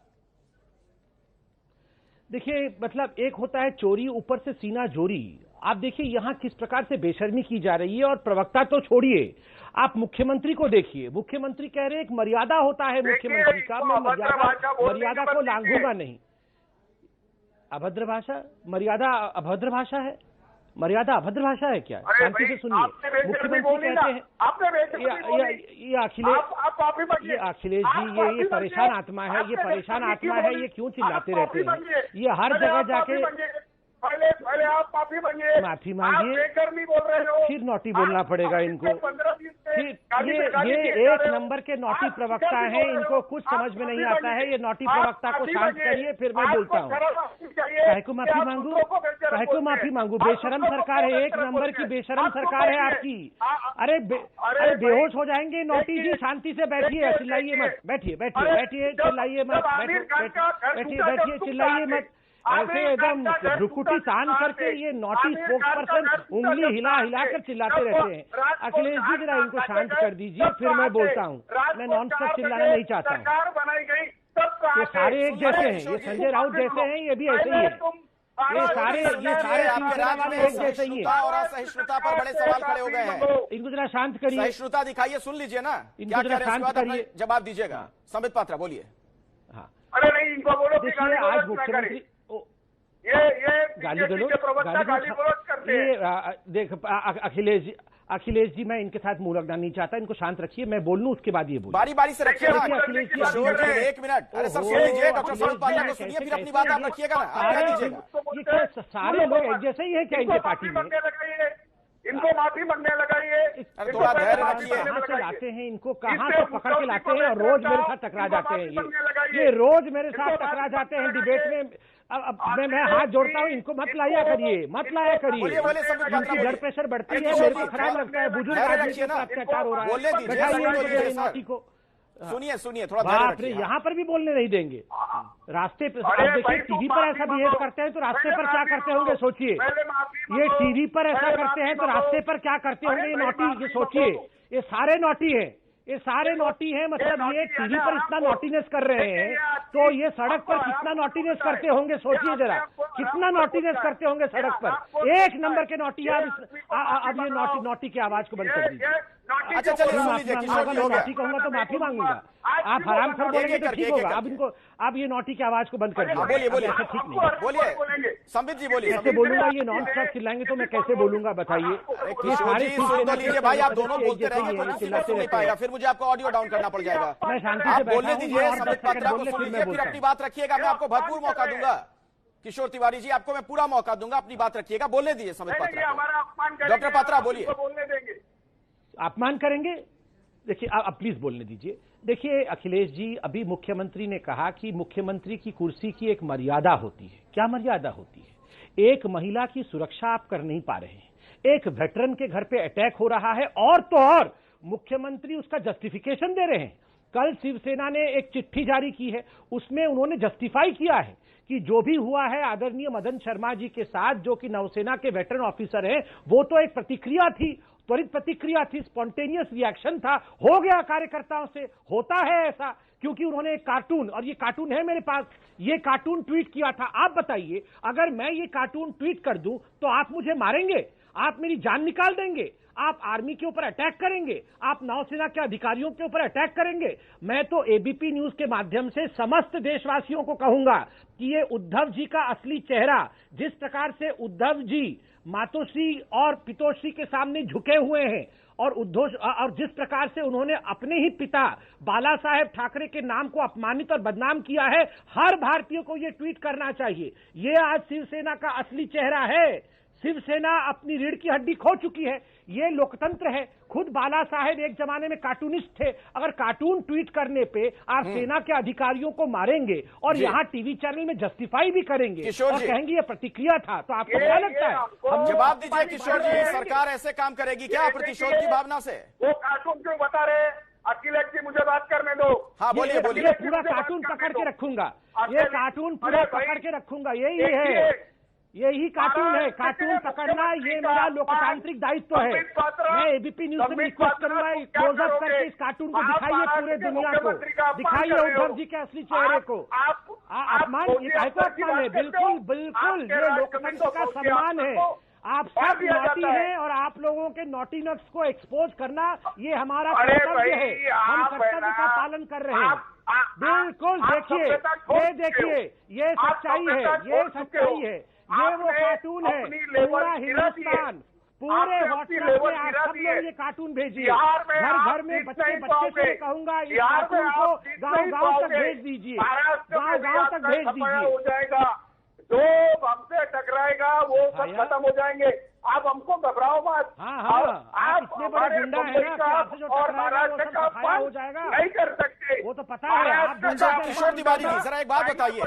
देखिए, मतलब एक होता है चोरी, ऊपर से सीना जोरी। आप देखिए यहां किस प्रकार से बेशर्मी की जा रही है। और प्रवक्ता तो छोड़िए, आप मुख्यमंत्री को देखिए। मुख्यमंत्री कह रहे हैं एक मर्यादा होता है मुख्यमंत्री का, मैं मर्यादा को लांघूंगा नहीं। अभद्र भाषा, मर्यादा अभद्र भाषा है? मर्यादा अभद्र भाषा है क्या? शांति से सुनिए। मुख्यमंत्री कहते हैं, ये अखिलेश जी, ये परेशान आत्मा है, ये परेशान आत्मा है, ये क्यों चिल्लाते रहते हैं? ये हर जगह जाके पहले आप माफी मांगिए। माफी मांगिए, नहीं बोल रहे हो, फिर नोटी बोलना पड़ेगा इनको। 15 दिन से ये एक नंबर के नोटी प्रवक्ता हैं, इनको कुछ समझ में नहीं आता है। ये नोटी प्रवक्ता को शांत करिए, फिर मैं बोलता हूँ। कहे को माफी मांगू, बेशरम सरकार है, एक नंबर की बेशरम सरकार है आपकी। अरे बेहोश हो जाएंगे नोटी जी, शांति से बैठिए, चिल्लाइए मत, बैठिए चिल्लाइए मत, बैठिए चिल्लाइए मत, ऐसे एकदम रुकुटी तान करके ये नोटी स्पोक्स पर्सन उंगली हिला कर चिल्लाते रहते हैं। अखिलेश जी जरा इनको शांत कर दीजिए, फिर मैं बोलता हूँ। मैं नॉन स्टॉप चिल्लाना नहीं चाहता हूँ। ये सारे एक जैसे हैं, ये संजय राउत जैसे हैं, ये भी ऐसे ही है। ये सारे शिवसेना वाले एक जैसे ही है। और असहिष्णुता पर बड़े सवाल खड़े हो गए हैं। इनको जरा शांत करिए, सहिष्णुता दिखाइए, सुन लीजिए ना, इनको जरा शांत करिए, जवाब दीजिएगा। संबित पात्रा बोलिए। हाँ, अरे नहीं, इनको बोलो। देखिए आज मुख्यमंत्री ये गाली गलौज करते हैं। देख अखिलेश जी, मैं इनके साथ मुंह लगना नहीं चाहता, इनको शांत रखिए, मैं बोल लूं उसके बाद ये बोल। बारी बारी से रखिए अखिलेश जी, 1 मिनट। अरे सर सुन लीजिए, डॉक्टर संबित पात्रा को सुनिए, फिर अपनी बात आप रखिएगा ना। ये सारे लोग एक जैसे ही है क्या इनके पार्टी में? इनको माफी मांगने लगाइए। थोड़ा धैर्य रखिए। कहाँ से लाते हैं इनको, कहाँ से पकड़ के लाते हैं, और रोज मेरे साथ टकरा जाते हैं। ये रोज मेरे साथ टकरा जाते हैं डिबेट में। अब मैं हाथ जोड़ता हूँ, इनको मत लाया करिए। इनकी ब्लड प्रेशर बढ़ती है, मेरे को खराब लगता है। बुजुर्ग आदमी के साथ अत्याचार हो रहा है, बैठाइए नोटी को। सुनिए थोड़ा बाप रे, यहाँ पर भी बोलने नहीं देंगे। रास्ते पे अब देखिए, टीवी पर ऐसा बिहेव करते हैं तो रास्ते पर क्या करते होंगे सोचिए। ये टीवी पर ऐसा करते हैं तो रास्ते पर क्या करते होंगे ये नोटी, ये सोचिए। ये सारे नोटी हैं, ये सारे नोटी हैं। मतलब ये टीवी पर इतना नोटीनेस कर रहे हैं तो ये सड़क पर कितना नोटीनेस करते होंगे सोचिए जरा, कितना नोटीनेस करते होंगे सड़क पर। एक नंबर के नोटी। अब ये नोटी की आवाज को बंद कर दीजिए। अच्छा चलिए, नोटी कहूंगा तो माफी मांगूंगा। आप हराम खर बोलेंगे तो ठीक होगा। अब ये नोटी की आवाज को बंद कर दीजिए। बोलिए, ऐसा ठीक नहीं। बोलिए संबित जी, बोलिए। कैसे बोलूंगा, ये नॉन स्टॉप चिल्लाएंगे तो मैं कैसे बोलूंगा बताइए। ये सारे लीजिए भाई, आप दोनों बोलते रहेंगे, चिल्लाते नहीं पाएगा, फिर मुझे आपको ऑडियो डाउन करना पड़ जाएगा। मैं शांति आप से बोलने दीजिए, संबित पात्रा को सुन बोलने लीजिए, फिर अपनी बात रखिएगा। मैं आपको भरपूर मौका दूंगा। किशोर तिवारी जी, आपको मैं पूरा मौका दूंगा, अपनी बात रखिएगा। बोलने दीजिए संबित पात्रा। डॉक्टर पात्रा बोलिए। अपमान करेंगे? देखिए आप प्लीज बोलने दीजिए। देखिए अखिलेश जी, अभी मुख्यमंत्री ने कहा कि मुख्यमंत्री की कुर्सी की एक मर्यादा होती है। क्या मर्यादा होती है? एक महिला की सुरक्षा आप कर नहीं पा रहे हैं, एक वेटरन के घर पे अटैक हो रहा है, और तो और मुख्यमंत्री उसका जस्टिफिकेशन दे रहे हैं। कल शिवसेना ने एक चिट्ठी जारी की है, उसमें उन्होंने जस्टिफाई किया है कि जो भी हुआ है आदरणीय मदन शर्मा जी के साथ, जो कि नौसेना के वेटरन ऑफिसर हैं, वो तो एक प्रतिक्रिया थी, त्वरित प्रतिक्रिया थी, स्पॉन्टेनियस रिएक्शन था, हो गया कार्यकर्ताओं से। होता है ऐसा क्योंकि उन्होंने एक कार्टून, और ये कार्टून है मेरे पास, ये कार्टून ट्वीट किया था। आप बताइए, अगर मैं ये कार्टून ट्वीट कर दूं तो आप मुझे मारेंगे, आप मेरी जान निकाल देंगे, आप आर्मी के ऊपर अटैक करेंगे, आप नौसेना के अधिकारियों के ऊपर अटैक करेंगे। मैं तो एबीपी न्यूज के माध्यम से समस्त देशवासियों को कहूंगा कि ये उद्धव जी का असली चेहरा, जिस प्रकार से उद्धव जी मातोश्री और पितोश्री के सामने झुके हुए हैं, और जिस प्रकार से उन्होंने अपने ही पिता बाला साहेब ठाकरे के नाम को अपमानित और बदनाम किया है, हर भारतीय को यह ट्वीट करना चाहिए। ये आज शिवसेना का असली चेहरा है। शिवसेना अपनी रीढ़ की हड्डी खो चुकी है। ये लोकतंत्र है। खुद बाला साहेब एक जमाने में कार्टूनिस्ट थे। अगर कार्टून ट्वीट करने पे आप सेना के अधिकारियों को मारेंगे और यहाँ टीवी चैनल में जस्टिफाई भी करेंगे और कहेंगे ये प्रतिक्रिया था, तो आपको क्या लगता है? हम जवाब दीजिए किशोर जी, सरकार ऐसे काम करेगी क्या प्रतिशोध की भावना से? वो कार्टून क्यों बता रहे? अखिलेश जी मुझे बात करने दो। हाँ बोलिए बोलिए। ये पूरा कार्टून पकड़ के रखूंगा, ये कार्टून पूरा पकड़ के रखूंगा, यही है, यही कार्टून है। कार्टून पकड़ना ये मेरा लोकतांत्रिक दायित्व है। मैं एबीपी न्यूज में रिक्वेस्ट करूंगा, क्लोजअप करके इस कार्टून को दिखाइए पूरे दुनिया को, दिखाइए उद्धव जी के असली चेहरे को। अपमान, ये अपमान है, बिल्कुल बिल्कुल, ये लोकतंत्र का सम्मान है। आप सब नोटी हैं और आप लोगों के नोटीनेस को एक्सपोज करना ये हमारा कर्तव्य है। हम कर्तव्य का पालन कर रहे हैं। बिल्कुल, देखिए ये सच्चाई है, ये सच्चाई है। ये वो कार्टून है। पूरा हिंदुस्तान, पूरे व्हाट्सएप में आप सब लोग ये कार्टून भेजिए। घर घर में बच्चे से कहूंगा इस कार्टून को गांव तक भेज दीजिए, गांव तक भेज दीजिए। जो हमसे टकराएगा वो सब खत्म हो जाएंगे। आप हमको घबराओ मत। आप इतने बड़े गुंडा है ना, आपसे जो और टकराएगा वो सब सफाया हो जाएगा। नहीं कर सकते, वो तो पता है। आप किशोर तिवारी जी जरा एक बात बताइए,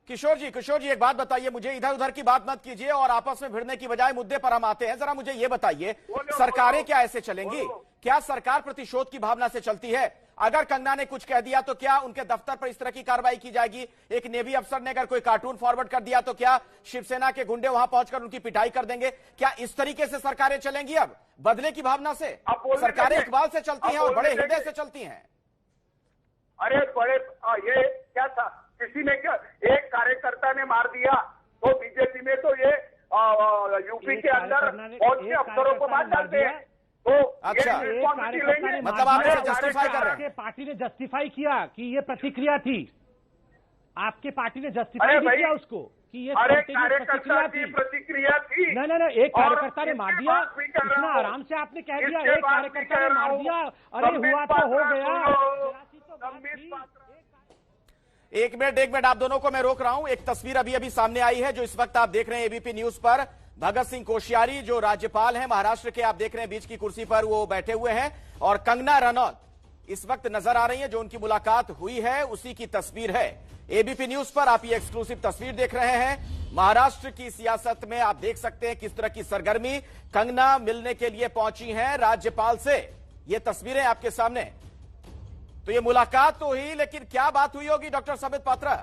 किशोर जी एक बात बताइए मुझे, इधर उधर की बात मत कीजिए और आपस में भिड़ने की बजाय मुद्दे पर हम आते हैं। जरा मुझे ये बताइए, सरकारें क्या ऐसे चलेंगी? क्या सरकार प्रतिशोध की भावना से चलती है? अगर कंगना ने कुछ कह दिया तो क्या उनके दफ्तर पर इस तरह की कार्रवाई की जाएगी? एक नेवी अफसर ने अगर कोई कार्टून फॉरवर्ड कर दिया तो क्या शिवसेना के गुंडे वहां पहुंचकर उनकी पिटाई कर देंगे? क्या इस तरीके से सरकारें चलेंगी अब, बदले की भावना से? सरकारें इकबाल से चलती हैं और बड़े हृदय से चलती हैं। अरे बड़े, ये क्या था, किसी ने क्या, एक कार्यकर्ता ने मार दिया तो बीजेपी में तो ये यूपी के अंदर फौज के अफसरों को मार डालते हैं। तो अच्छा, मतलब आप इसे जस्टिफाई कर रहे हैं? पार्टी ने जस्टिफाई किया कि ये प्रतिक्रिया थी, आपके पार्टी ने जस्टिफाई किया उसको कि ये कार्यकर्ता की प्रतिक्रिया थी। नहीं, एक कार्यकर्ता ने मार दिया, इतना आराम से आपने कह दिया एक कार्यकर्ता ने मार दिया, अरे हुआ तो हो गया। एक मिनट आप दोनों को मैं रोक रहा हूं। एक तस्वीर अभी सामने आई है जो इस वक्त आप देख रहे हैं एबीपी न्यूज पर। भगत सिंह कोश्यारी जो राज्यपाल हैं महाराष्ट्र के, आप देख रहे हैं बीच की कुर्सी पर वो बैठे हुए हैं, और कंगना रनौत इस वक्त नजर आ रही है। जो उनकी मुलाकात हुई है उसी की तस्वीर है। एबीपी न्यूज पर आप ये एक्सक्लूसिव तस्वीर देख रहे हैं। महाराष्ट्र की सियासत में आप देख सकते हैं किस तरह की सरगर्मी, कंगना मिलने के लिए पहुंची हैं राज्यपाल से। ये तस्वीरें आपके सामने। तो ये मुलाकात तो हुई, लेकिन क्या बात हुई होगी डॉक्टर संबित पात्रा?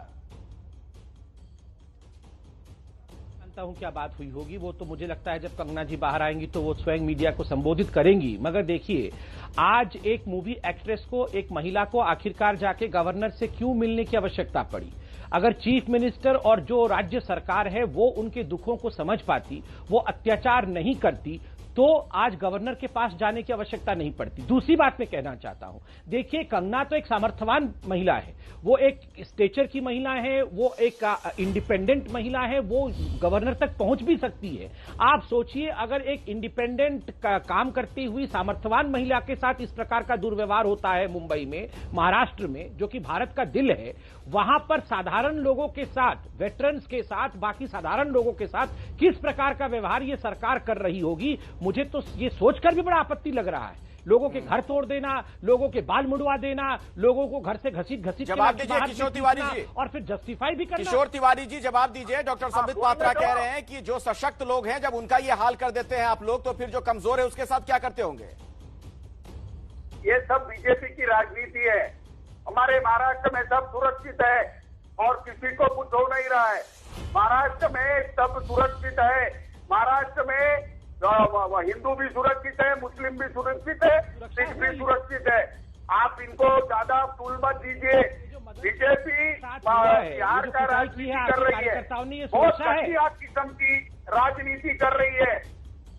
जानता हूं क्या बात हुई होगी, वो तो मुझे लगता है जब कंगना जी बाहर आएंगी तो वो स्वयं मीडिया को संबोधित करेंगी। मगर देखिए, आज एक मूवी एक्ट्रेस को, एक महिला को आखिरकार जाके गवर्नर से क्यों मिलने की आवश्यकता पड़ी? अगर चीफ मिनिस्टर और जो राज्य सरकार है वो उनके दुखों को समझ पाती, वो अत्याचार नहीं करती, तो आज गवर्नर के पास जाने की आवश्यकता नहीं पड़ती। दूसरी बात मैं कहना चाहता हूं, देखिए कंगना तो एक सामर्थ्यवान महिला है, वो एक स्टेचर की महिला है, वो एक इंडिपेंडेंट महिला है, वो गवर्नर तक पहुंच भी सकती है। आप सोचिए अगर एक इंडिपेंडेंट काम करती हुई सामर्थ्यवान महिला के साथ इस प्रकार का दुर्व्यवहार होता है मुंबई में, महाराष्ट्र में, जो कि भारत का दिल है, वहां पर साधारण लोगों के साथ, वेटरन्स के साथ, बाकी साधारण लोगों के साथ किस प्रकार का व्यवहार ये सरकार कर रही होगी, मुझे तो ये सोचकर भी बड़ा आपत्ति लग रहा है। लोगों के घर तोड़ देना, लोगों के बाल मुड़वा देना, लोगों को घर से घसीट जवाब दीजिए किशोर तिवारी जी, और फिर जस्टिफाई भी करना। किशोर तिवारी जी जवाब दीजिए। डॉक्टर संबित पात्रा कह रहे हैं कि जो सशक्त लोग हैं जब उनका ये हाल कर देते हैं आप लोग, तो फिर जो कमजोर है उसके साथ क्या करते होंगे? ये सब बीजेपी की राजनीति है। हमारे महाराष्ट्र में सब सुरक्षित है और किसी को कुछ हो नहीं रहा है। महाराष्ट्र में सब सुरक्षित है। महाराष्ट्र में हिंदू भी सुरक्षित है, मुस्लिम भी सुरक्षित है, सिख भी सुरक्षित है। आप इनको ज्यादा तूल मत दीजिए। बीजेपी बिहार का राजनीति कर रही है, बहुत घटिया किस्म की राजनीति कर रही है।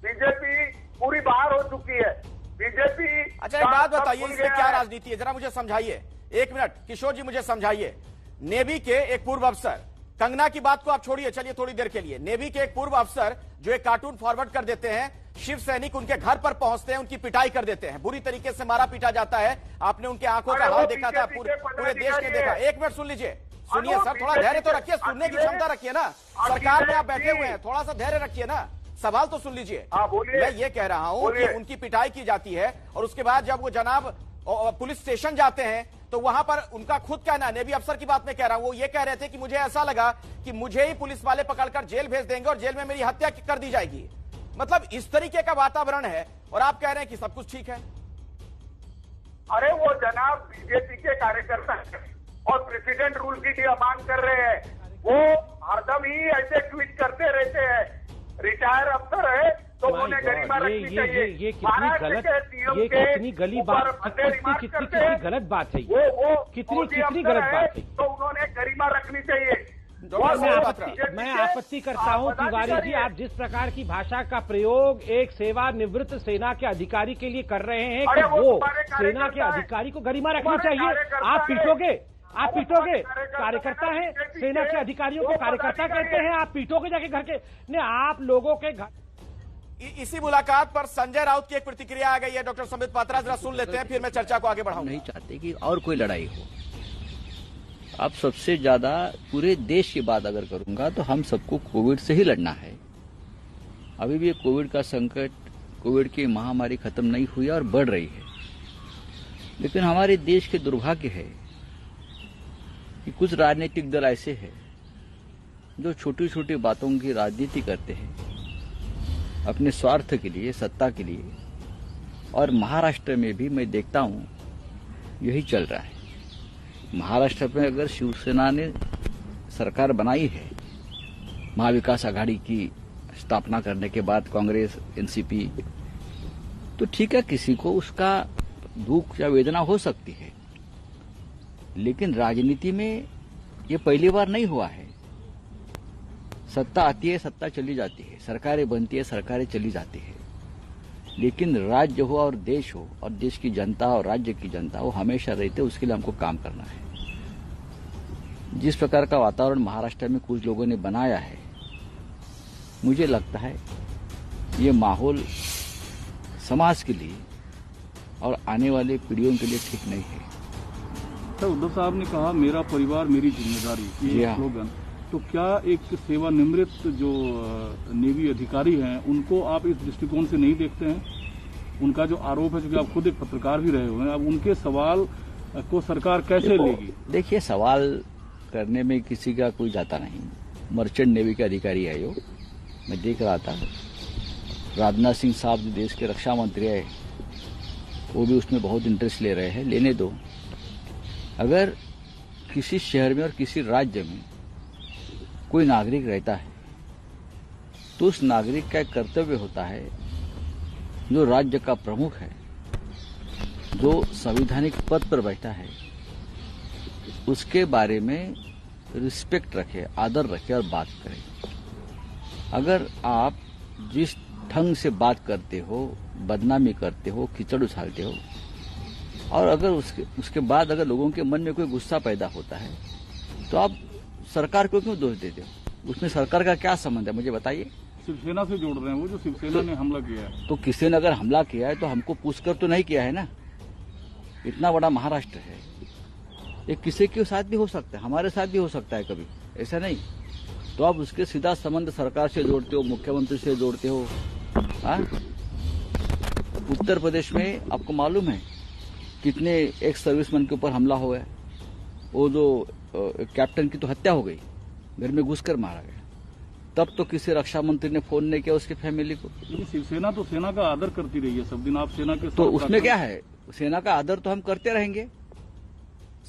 बीजेपी पूरी बाहर हो चुकी है। बीजेपी। अच्छा एक बात बताइए, इसमें क्या राजनीति है, जरा मुझे समझाइए। एक मिनट किशोर जी मुझे समझाइए। नेवी के एक पूर्व अफसर, कंगना की बात को आप छोड़िए चलिए थोड़ी देर के लिए, नेवी के एक पूर्व अफसर जो एक कार्टून फॉरवर्ड कर देते हैं, शिव सैनिक उनके घर पर पहुंचते हैं, उनकी पिटाई कर देते हैं, बुरी तरीके से मारा पीटा जाता है। आपने उनके आंखों का हाल देखा था, पूरे देश ने देखा। एक मिनट सुन लीजिए, सुनिए सर, थोड़ा धैर्य तो रखिए, सुनने की क्षमता रखिए ना। सरकार में आप बैठे हुए हैं, थोड़ा सा धैर्य रखिए ना, सवाल तो सुन लीजिए। मैं ये कह रहा हूं कि उनकी पिटाई की जाती है और उसके बाद जब वो जनाब पुलिस स्टेशन जाते हैं तो वहां पर उनका खुद कहना, नेवी अफसर की बात मैं कह रहा हूं, वो ये कह रहे थे कि मुझे ऐसा लगा कि मुझे ही पुलिस वाले पकड़कर जेल भेज देंगे और जेल में मेरी हत्या कर दी जाएगी। मतलब इस तरीके का वातावरण है और आप कह रहे हैं कि सब कुछ ठीक है। अरे वो जनाब बीजेपी के कार्यकर्ता है और प्रेसिडेंट रूल की अमान कर रहे हैं। वो हरदम ही ऐसे ट्वीट करते रहते हैं। रिटायर अफसर है तो उन्हें गरिमा रखनी चाहिए। ये कितनी गली बात, कितनी गलत बात है, वो कितनी गलत बात है। तो उन्होंने गरिमा रखनी चाहिए। मैं आपत्ति करता हूं तिवारी जी, आप जिस प्रकार की भाषा का प्रयोग एक सेवानिवृत्त सेना के अधिकारी के लिए कर रहे हैं कि वो सेना के अधिकारी को गरिमा रखनी चाहिए। आप पीटोगे, आप पीटोगे, कार्यकर्ता है, सेना के अधिकारियों को कार्यकर्ता कहते हैं, आप पीटोगे जाके घर के ने, आप लोगों के घर। इसी मुलाकात पर संजय राउत की एक प्रतिक्रिया आ गई है। डॉक्टर संबित पात्रा जरा सुन लेते हैं, फिर मैं चर्चा को आगे बढ़ाऊंगा। नहीं चाहते कि और कोई लड़ाई हो। अब सबसे ज्यादा पूरे देश की बात अगर करूंगा तो हम सबको कोविड से ही लड़ना है। अभी भी कोविड का संकट कोविड की महामारी खत्म नहीं हुई और बढ़ रही है। लेकिन हमारे देश के दुर्भाग्य है कि कुछ राजनीतिक दल ऐसे हैं जो छोटी छोटी बातों की राजनीति करते हैं अपने स्वार्थ के लिए, सत्ता के लिए। और महाराष्ट्र में भी मैं देखता हूं यही चल रहा है। महाराष्ट्र में अगर शिवसेना ने सरकार बनाई है, महाविकास आघाड़ी की स्थापना करने के बाद कांग्रेस, एनसीपी, तो ठीक है, किसी को उसका दुख या वेदना हो सकती है। लेकिन राजनीति में ये पहली बार नहीं हुआ है। सत्ता आती है, सत्ता चली जाती है, सरकारें बनती है, सरकारें चली जाती है। लेकिन राज्य हो और देश हो और देश की जनता और राज्य की जनता वो हमेशा रहते, उसके लिए हमको काम करना है। जिस प्रकार का वातावरण महाराष्ट्र में कुछ लोगों ने बनाया है, मुझे लगता है ये माहौल समाज के लिए और आने वाले पीढ़ियों के लिए ठीक नहीं है। सर, उद्धव साहब ने कहा मेरा परिवार मेरी जिम्मेदारी, ये स्लोगन, तो क्या एक सेवानिवृत्त जो नेवी अधिकारी हैं उनको आप इस दृष्टिकोण से नहीं देखते हैं? उनका जो आरोप है, क्योंकि आप खुद एक पत्रकार भी रहे हुए हैं, अब उनके सवाल को सरकार कैसे लेगी? देखिए, सवाल करने में किसी का कोई जाता नहीं। मर्चेंट नेवी के अधिकारी है यो, मैं देख रहा था। राजनाथ सिंह साहब जो देश के रक्षा मंत्री है वो भी उसमें बहुत इंटरेस्ट ले रहे हैं। लेने दो। अगर किसी शहर में और किसी राज्य में कोई नागरिक रहता है तो उस नागरिक का एक कर्तव्य होता है, जो राज्य का प्रमुख है, जो संवैधानिक पद पर बैठा है, उसके बारे में रिस्पेक्ट रखे, आदर रखे और बात करे। अगर आप जिस ढंग से बात करते हो, बदनामी करते हो, कीचड़ उछालते हो, और अगर उसके बाद अगर लोगों के मन में कोई गुस्सा पैदा होता है तो आप सरकार को क्यों दोष देते हो? उसमें सरकार का क्या संबंध है, मुझे बताइए। शिवसेना से जोड़ रहे हैं वो, जो शिवसेना ने हमला किया है। तो किसी ने अगर हमला किया है तो हमको पूछकर तो नहीं किया है ना। इतना बड़ा महाराष्ट्र है, ये किसी के साथ भी हो सकता है, हमारे साथ भी हो सकता है कभी, ऐसा नहीं। तो आप उसके सीधा संबंध सरकार से जोड़ते हो, मुख्यमंत्री से जोड़ते हो। उत्तर प्रदेश में आपको मालूम है कितने एक्स सर्विसमैन के ऊपर हमला हुआ है। वो जो कैप्टन की तो हत्या हो गई, घर में घुसकर मारा गया। तब तो किसी रक्षा मंत्री ने फोन नहीं किया उसकी फैमिली को। शिवसेना तो सेना का आदर करती रही है सब दिन, आप सेना के तो उसमें क्या है? सेना का आदर तो हम करते रहेंगे।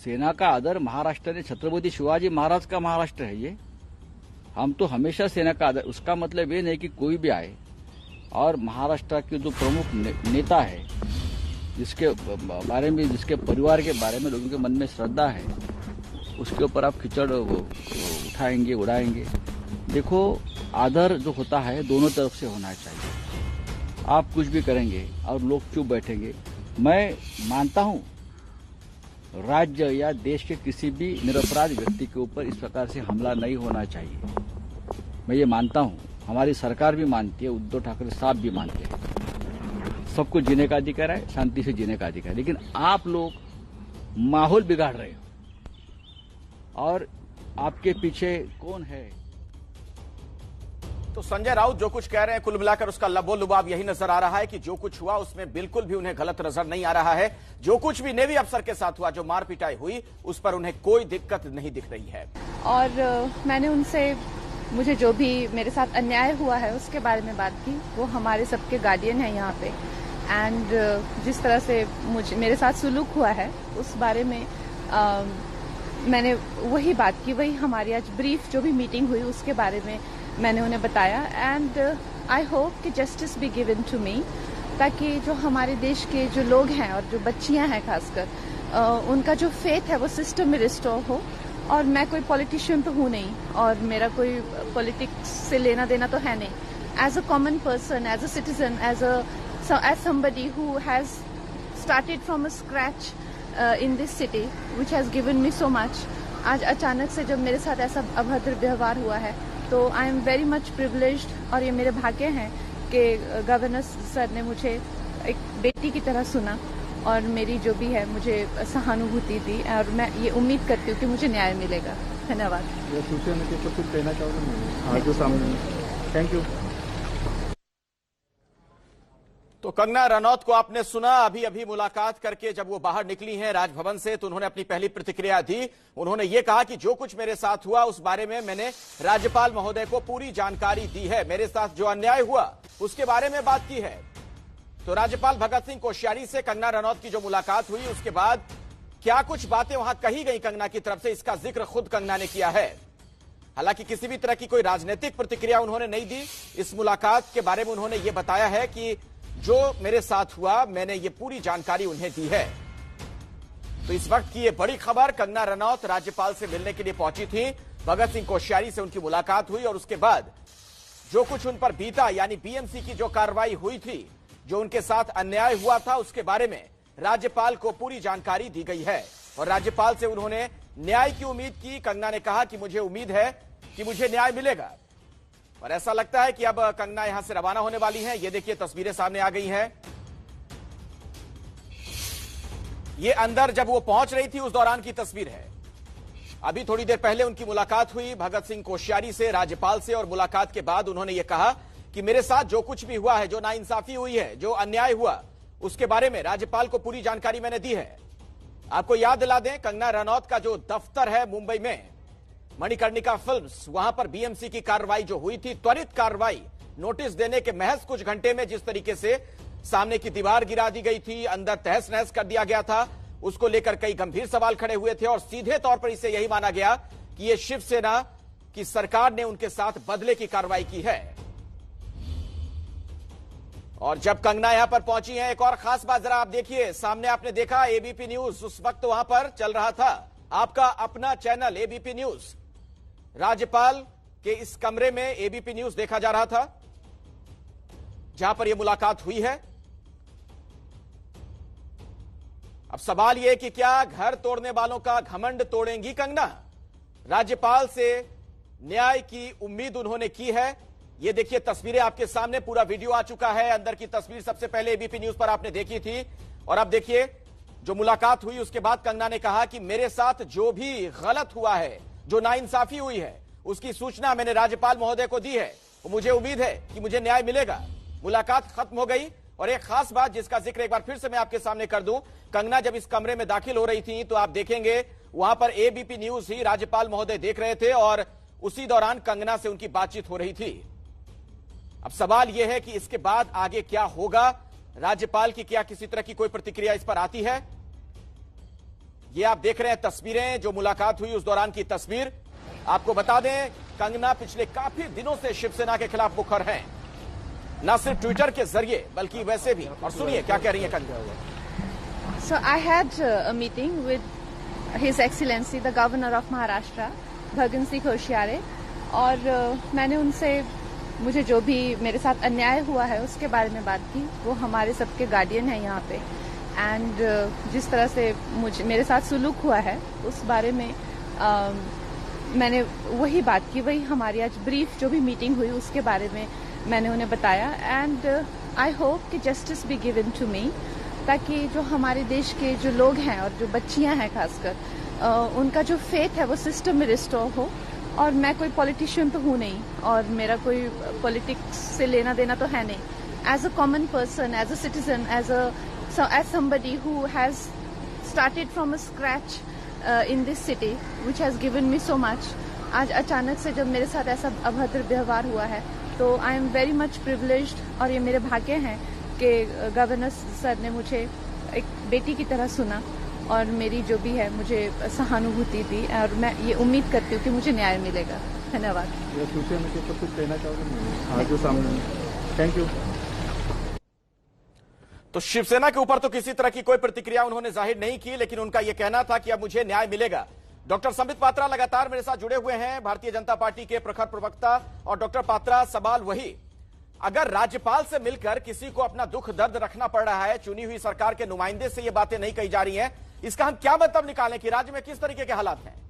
सेना का आदर महाराष्ट्र ने, छत्रपति शिवाजी महाराज का महाराष्ट्र है ये। हम तो हमेशा सेना का आदर, उसका मतलब ये नहीं कि कोई भी आए और महाराष्ट्र के जो प्रमुख नेता है, जिसके बारे में, जिसके परिवार के बारे में लोगों के मन में श्रद्धा है, उसके ऊपर आप कीचड़ उठाएंगे, उड़ाएंगे। देखो, आदर जो होता है दोनों तरफ से होना चाहिए। आप कुछ भी करेंगे और लोग चुप बैठेंगे। मैं मानता हूं राज्य या देश के किसी भी निरपराध व्यक्ति के ऊपर इस प्रकार से हमला नहीं होना चाहिए। मैं ये मानता हूं, हमारी सरकार भी मानती है, उद्धव ठाकरे साहब भी मानते हैं। सबको जीने का अधिकार है, शांति से जीने का अधिकार है। लेकिन आप लोग माहौल बिगाड़ रहे हो और आपके पीछे कौन है? तो संजय राउत जो कुछ कह रहे हैं, कुल मिलाकर उसका लबो-लुबाब यही नजर आ रहा है कि जो कुछ हुआ उसमें बिल्कुल भी उन्हें गलत नजर नहीं आ रहा है। जो कुछ भी नेवी अफसर के साथ हुआ, जो मार पिटाई हुई, उस पर उन्हें कोई दिक्कत नहीं दिख रही है। और मैंने उनसे, मुझे जो भी मेरे साथ अन्याय हुआ है उसके बारे में बात की। वो हमारे सबके गार्डियन है यहाँ पे, एंड जिस तरह से मेरे साथ सुलूक हुआ है उस बारे में मैंने वही बात की। वही हमारी आज ब्रीफ जो भी मीटिंग हुई उसके बारे में मैंने उन्हें बताया। एंड आई होप कि justice be given to me, ताकि जो हमारे देश के जो लोग हैं और जो बच्चियां हैं खासकर, उनका जो फेथ है वो सिस्टम में रिस्टोर हो। और मैं कोई पॉलिटिशियन तो हूँ नहीं और मेरा कोई पॉलिटिक्स से लेना देना तो है नहीं। As a common person, as a citizen, as somebody who has started from a scratch in this city, which has given me so much, आज अचानक से जब मेरे साथ ऐसा अभद्र व्यवहार हुआ है तो I am very much privileged. और ये मेरे भाग्य हैं कि गवर्नर सर ने मुझे एक बेटी की तरह सुना और मेरी जो भी है मुझे सहानुभूति दी, और मैं ये उम्मीद करती हूँ कि मुझे न्याय मिलेगा। धन्यवाद। सूचना के ऊपर कुछ कहना चाहोगे? जो सामने। Thank you. तो कंगना रनौत को आपने सुना। अभी अभी मुलाकात करके जब वो बाहर निकली हैं राजभवन से तो उन्होंने अपनी पहली प्रतिक्रिया दी। उन्होंने ये कहा कि जो कुछ मेरे साथ हुआ उस बारे में मैंने राज्यपाल महोदय को पूरी जानकारी दी है, मेरे साथ जो अन्याय हुआ उसके बारे में बात की है। तो राज्यपाल भगत सिंह कोश्यारी से कंगना रनौत की जो मुलाकात हुई उसके बाद क्या कुछ बातें वहां कही गई कंगना की तरफ से, इसका जिक्र खुद कंगना ने किया है। हालांकि किसी भी तरह की कोई राजनीतिक प्रतिक्रिया उन्होंने नहीं दी। इस मुलाकात के बारे में उन्होंने ये बताया है कि जो मेरे साथ हुआ मैंने ये पूरी जानकारी उन्हें दी है। तो इस वक्त की ये बड़ी खबर, कंगना रनौत राज्यपाल से मिलने के लिए पहुंची थी। भगत सिंह कोश्यारी से उनकी मुलाकात हुई और उसके बाद जो कुछ उन पर बीता, यानी बीएमसी की जो कार्रवाई हुई थी, जो उनके साथ अन्याय हुआ था, उसके बारे में राज्यपाल को पूरी जानकारी दी गई है। और राज्यपाल से उन्होंने न्याय की उम्मीद की। कंगना ने कहा कि मुझे उम्मीद है कि मुझे न्याय मिलेगा। और ऐसा लगता है कि अब कंगना यहां से रवाना होने वाली हैं। ये देखिए तस्वीरें सामने आ गई हैं। ये अंदर जब वो पहुंच रही थी उस दौरान की तस्वीर है। अभी थोड़ी देर पहले उनकी मुलाकात हुई भगत सिंह कोश्यारी से, राज्यपाल से, और मुलाकात के बाद उन्होंने ये कहा कि मेरे साथ जो कुछ भी हुआ है, जो नाइंसाफी हुई है, जो अन्याय हुआ, उसके बारे में राज्यपाल को पूरी जानकारी मैंने दी है। आपको याद दिला दें, कंगना रनौत का जो दफ्तर है मुंबई में, मणिकर्णिका फिल्म्स, वहां पर बीएमसी की कार्रवाई जो हुई थी, त्वरित कार्रवाई, नोटिस देने के महज कुछ घंटे में जिस तरीके से सामने की दीवार गिरा दी गई थी, अंदर तहस नहस कर दिया गया था, उसको लेकर कई गंभीर सवाल खड़े हुए थे। और सीधे तौर पर इसे यही माना गया कि यह शिवसेना की सरकार ने उनके साथ बदले की कार्रवाई की है। और जब कंगना यहां पर पहुंची है, एक और खास बात जरा आप देखिए। सामने आपने देखा एबीपी न्यूज उस वक्त वहां पर चल रहा था, आपका अपना चैनल एबीपी न्यूज। राज्यपाल के इस कमरे में एबीपी न्यूज देखा जा रहा था जहां पर यह मुलाकात हुई है। अब सवाल यह कि क्या घर तोड़ने वालों का घमंड तोड़ेंगी कंगना? राज्यपाल से न्याय की उम्मीद उन्होंने की है। ये देखिए तस्वीरें आपके सामने, पूरा वीडियो आ चुका है। अंदर की तस्वीर सबसे पहले एबीपी न्यूज पर आपने देखी थी। और अब देखिए जो मुलाकात हुई उसके बाद कंगना ने कहा कि मेरे साथ जो भी गलत हुआ है, जो नाइंसाफी हुई है, उसकी सूचना मैंने राज्यपाल महोदय को दी है। मुझे उम्मीद है कि मुझे न्याय मिलेगा। मुलाकात खत्म हो गई। और एक खास बात जिसका जिक्र एक बार फिर से मैं आपके सामने कर दूं, कंगना जब इस कमरे में दाखिल हो रही थी तो आप देखेंगे वहां पर एबीपी न्यूज ही राज्यपाल महोदय देख रहे थे और उसी दौरान कंगना से उनकी बातचीत हो रही थी। अब सवाल यह है कि इसके बाद आगे क्या होगा, राज्यपाल की क्या किसी तरह की कोई प्रतिक्रिया इस पर आती है? ये आप देख रहे हैं तस्वीरें, जो मुलाकात हुई उस दौरान की तस्वीर। आपको बता दें कंगना पिछले काफी दिनों से शिवसेना के खिलाफ मुखर हैं, न सिर्फ ट्विटर के जरिए बल्कि वैसे भी। और सुनिए क्या कह रही है Kangana. So I had a meeting with His Excellency the Governor of Maharashtra, Bhagat Singh Koshyari, और मैंने उनसे मुझे जो भी मेरे साथ अन्याय हुआ है उसके बारे में बात की। वो हमारे सबके गार्डियन हैं यहाँ पे, एंड जिस तरह से मेरे साथ सुलूक हुआ है उस बारे में मैंने वही बात की। वही हमारी आज ब्रीफ जो भी मीटिंग हुई उसके बारे में मैंने उन्हें बताया। एंड आई होप कि justice be given to me, ताकि जो हमारे देश के जो लोग हैं और जो बच्चियां हैं खासकर, उनका जो फेथ है वो सिस्टम में रिस्टोर हो। और मैं कोई पॉलिटिशियन तो हूँ नहीं और मेरा कोई पॉलिटिक्स से लेना देना तो है नहीं। As a common person, as a citizen, as somebody who has started from a scratch in this city, which has given me so much, आज अचानक से जब मेरे साथ ऐसा अभद्र व्यवहार हुआ है तो I am very much privileged. और ये मेरे भाग्य हैं कि गवर्नर सर ने मुझे एक बेटी की तरह सुना और मेरी जो भी है मुझे सहानुभूति दी, और मैं ये उम्मीद करती हूँ कि मुझे न्याय मिलेगा। धन्यवाद। कुछ कहना चाहोगे जो सामने? Thank you. तो शिवसेना के ऊपर तो किसी तरह की कोई प्रतिक्रिया उन्होंने जाहिर नहीं की, लेकिन उनका यह कहना था कि अब मुझे न्याय मिलेगा। डॉक्टर संबित पात्रा लगातार मेरे साथ जुड़े हुए हैं, भारतीय जनता पार्टी के प्रखर प्रवक्ता। और डॉक्टर पात्रा, सवाल वही, अगर राज्यपाल से मिलकर किसी को अपना दुख दर्द रखना पड़ रहा है, चुनी हुई सरकार के नुमाइंदे से ये बातें नहीं कही जा रही हैं, इसका हम क्या मतलब निकालें कि राज्य में किस तरीके के हालात हैं?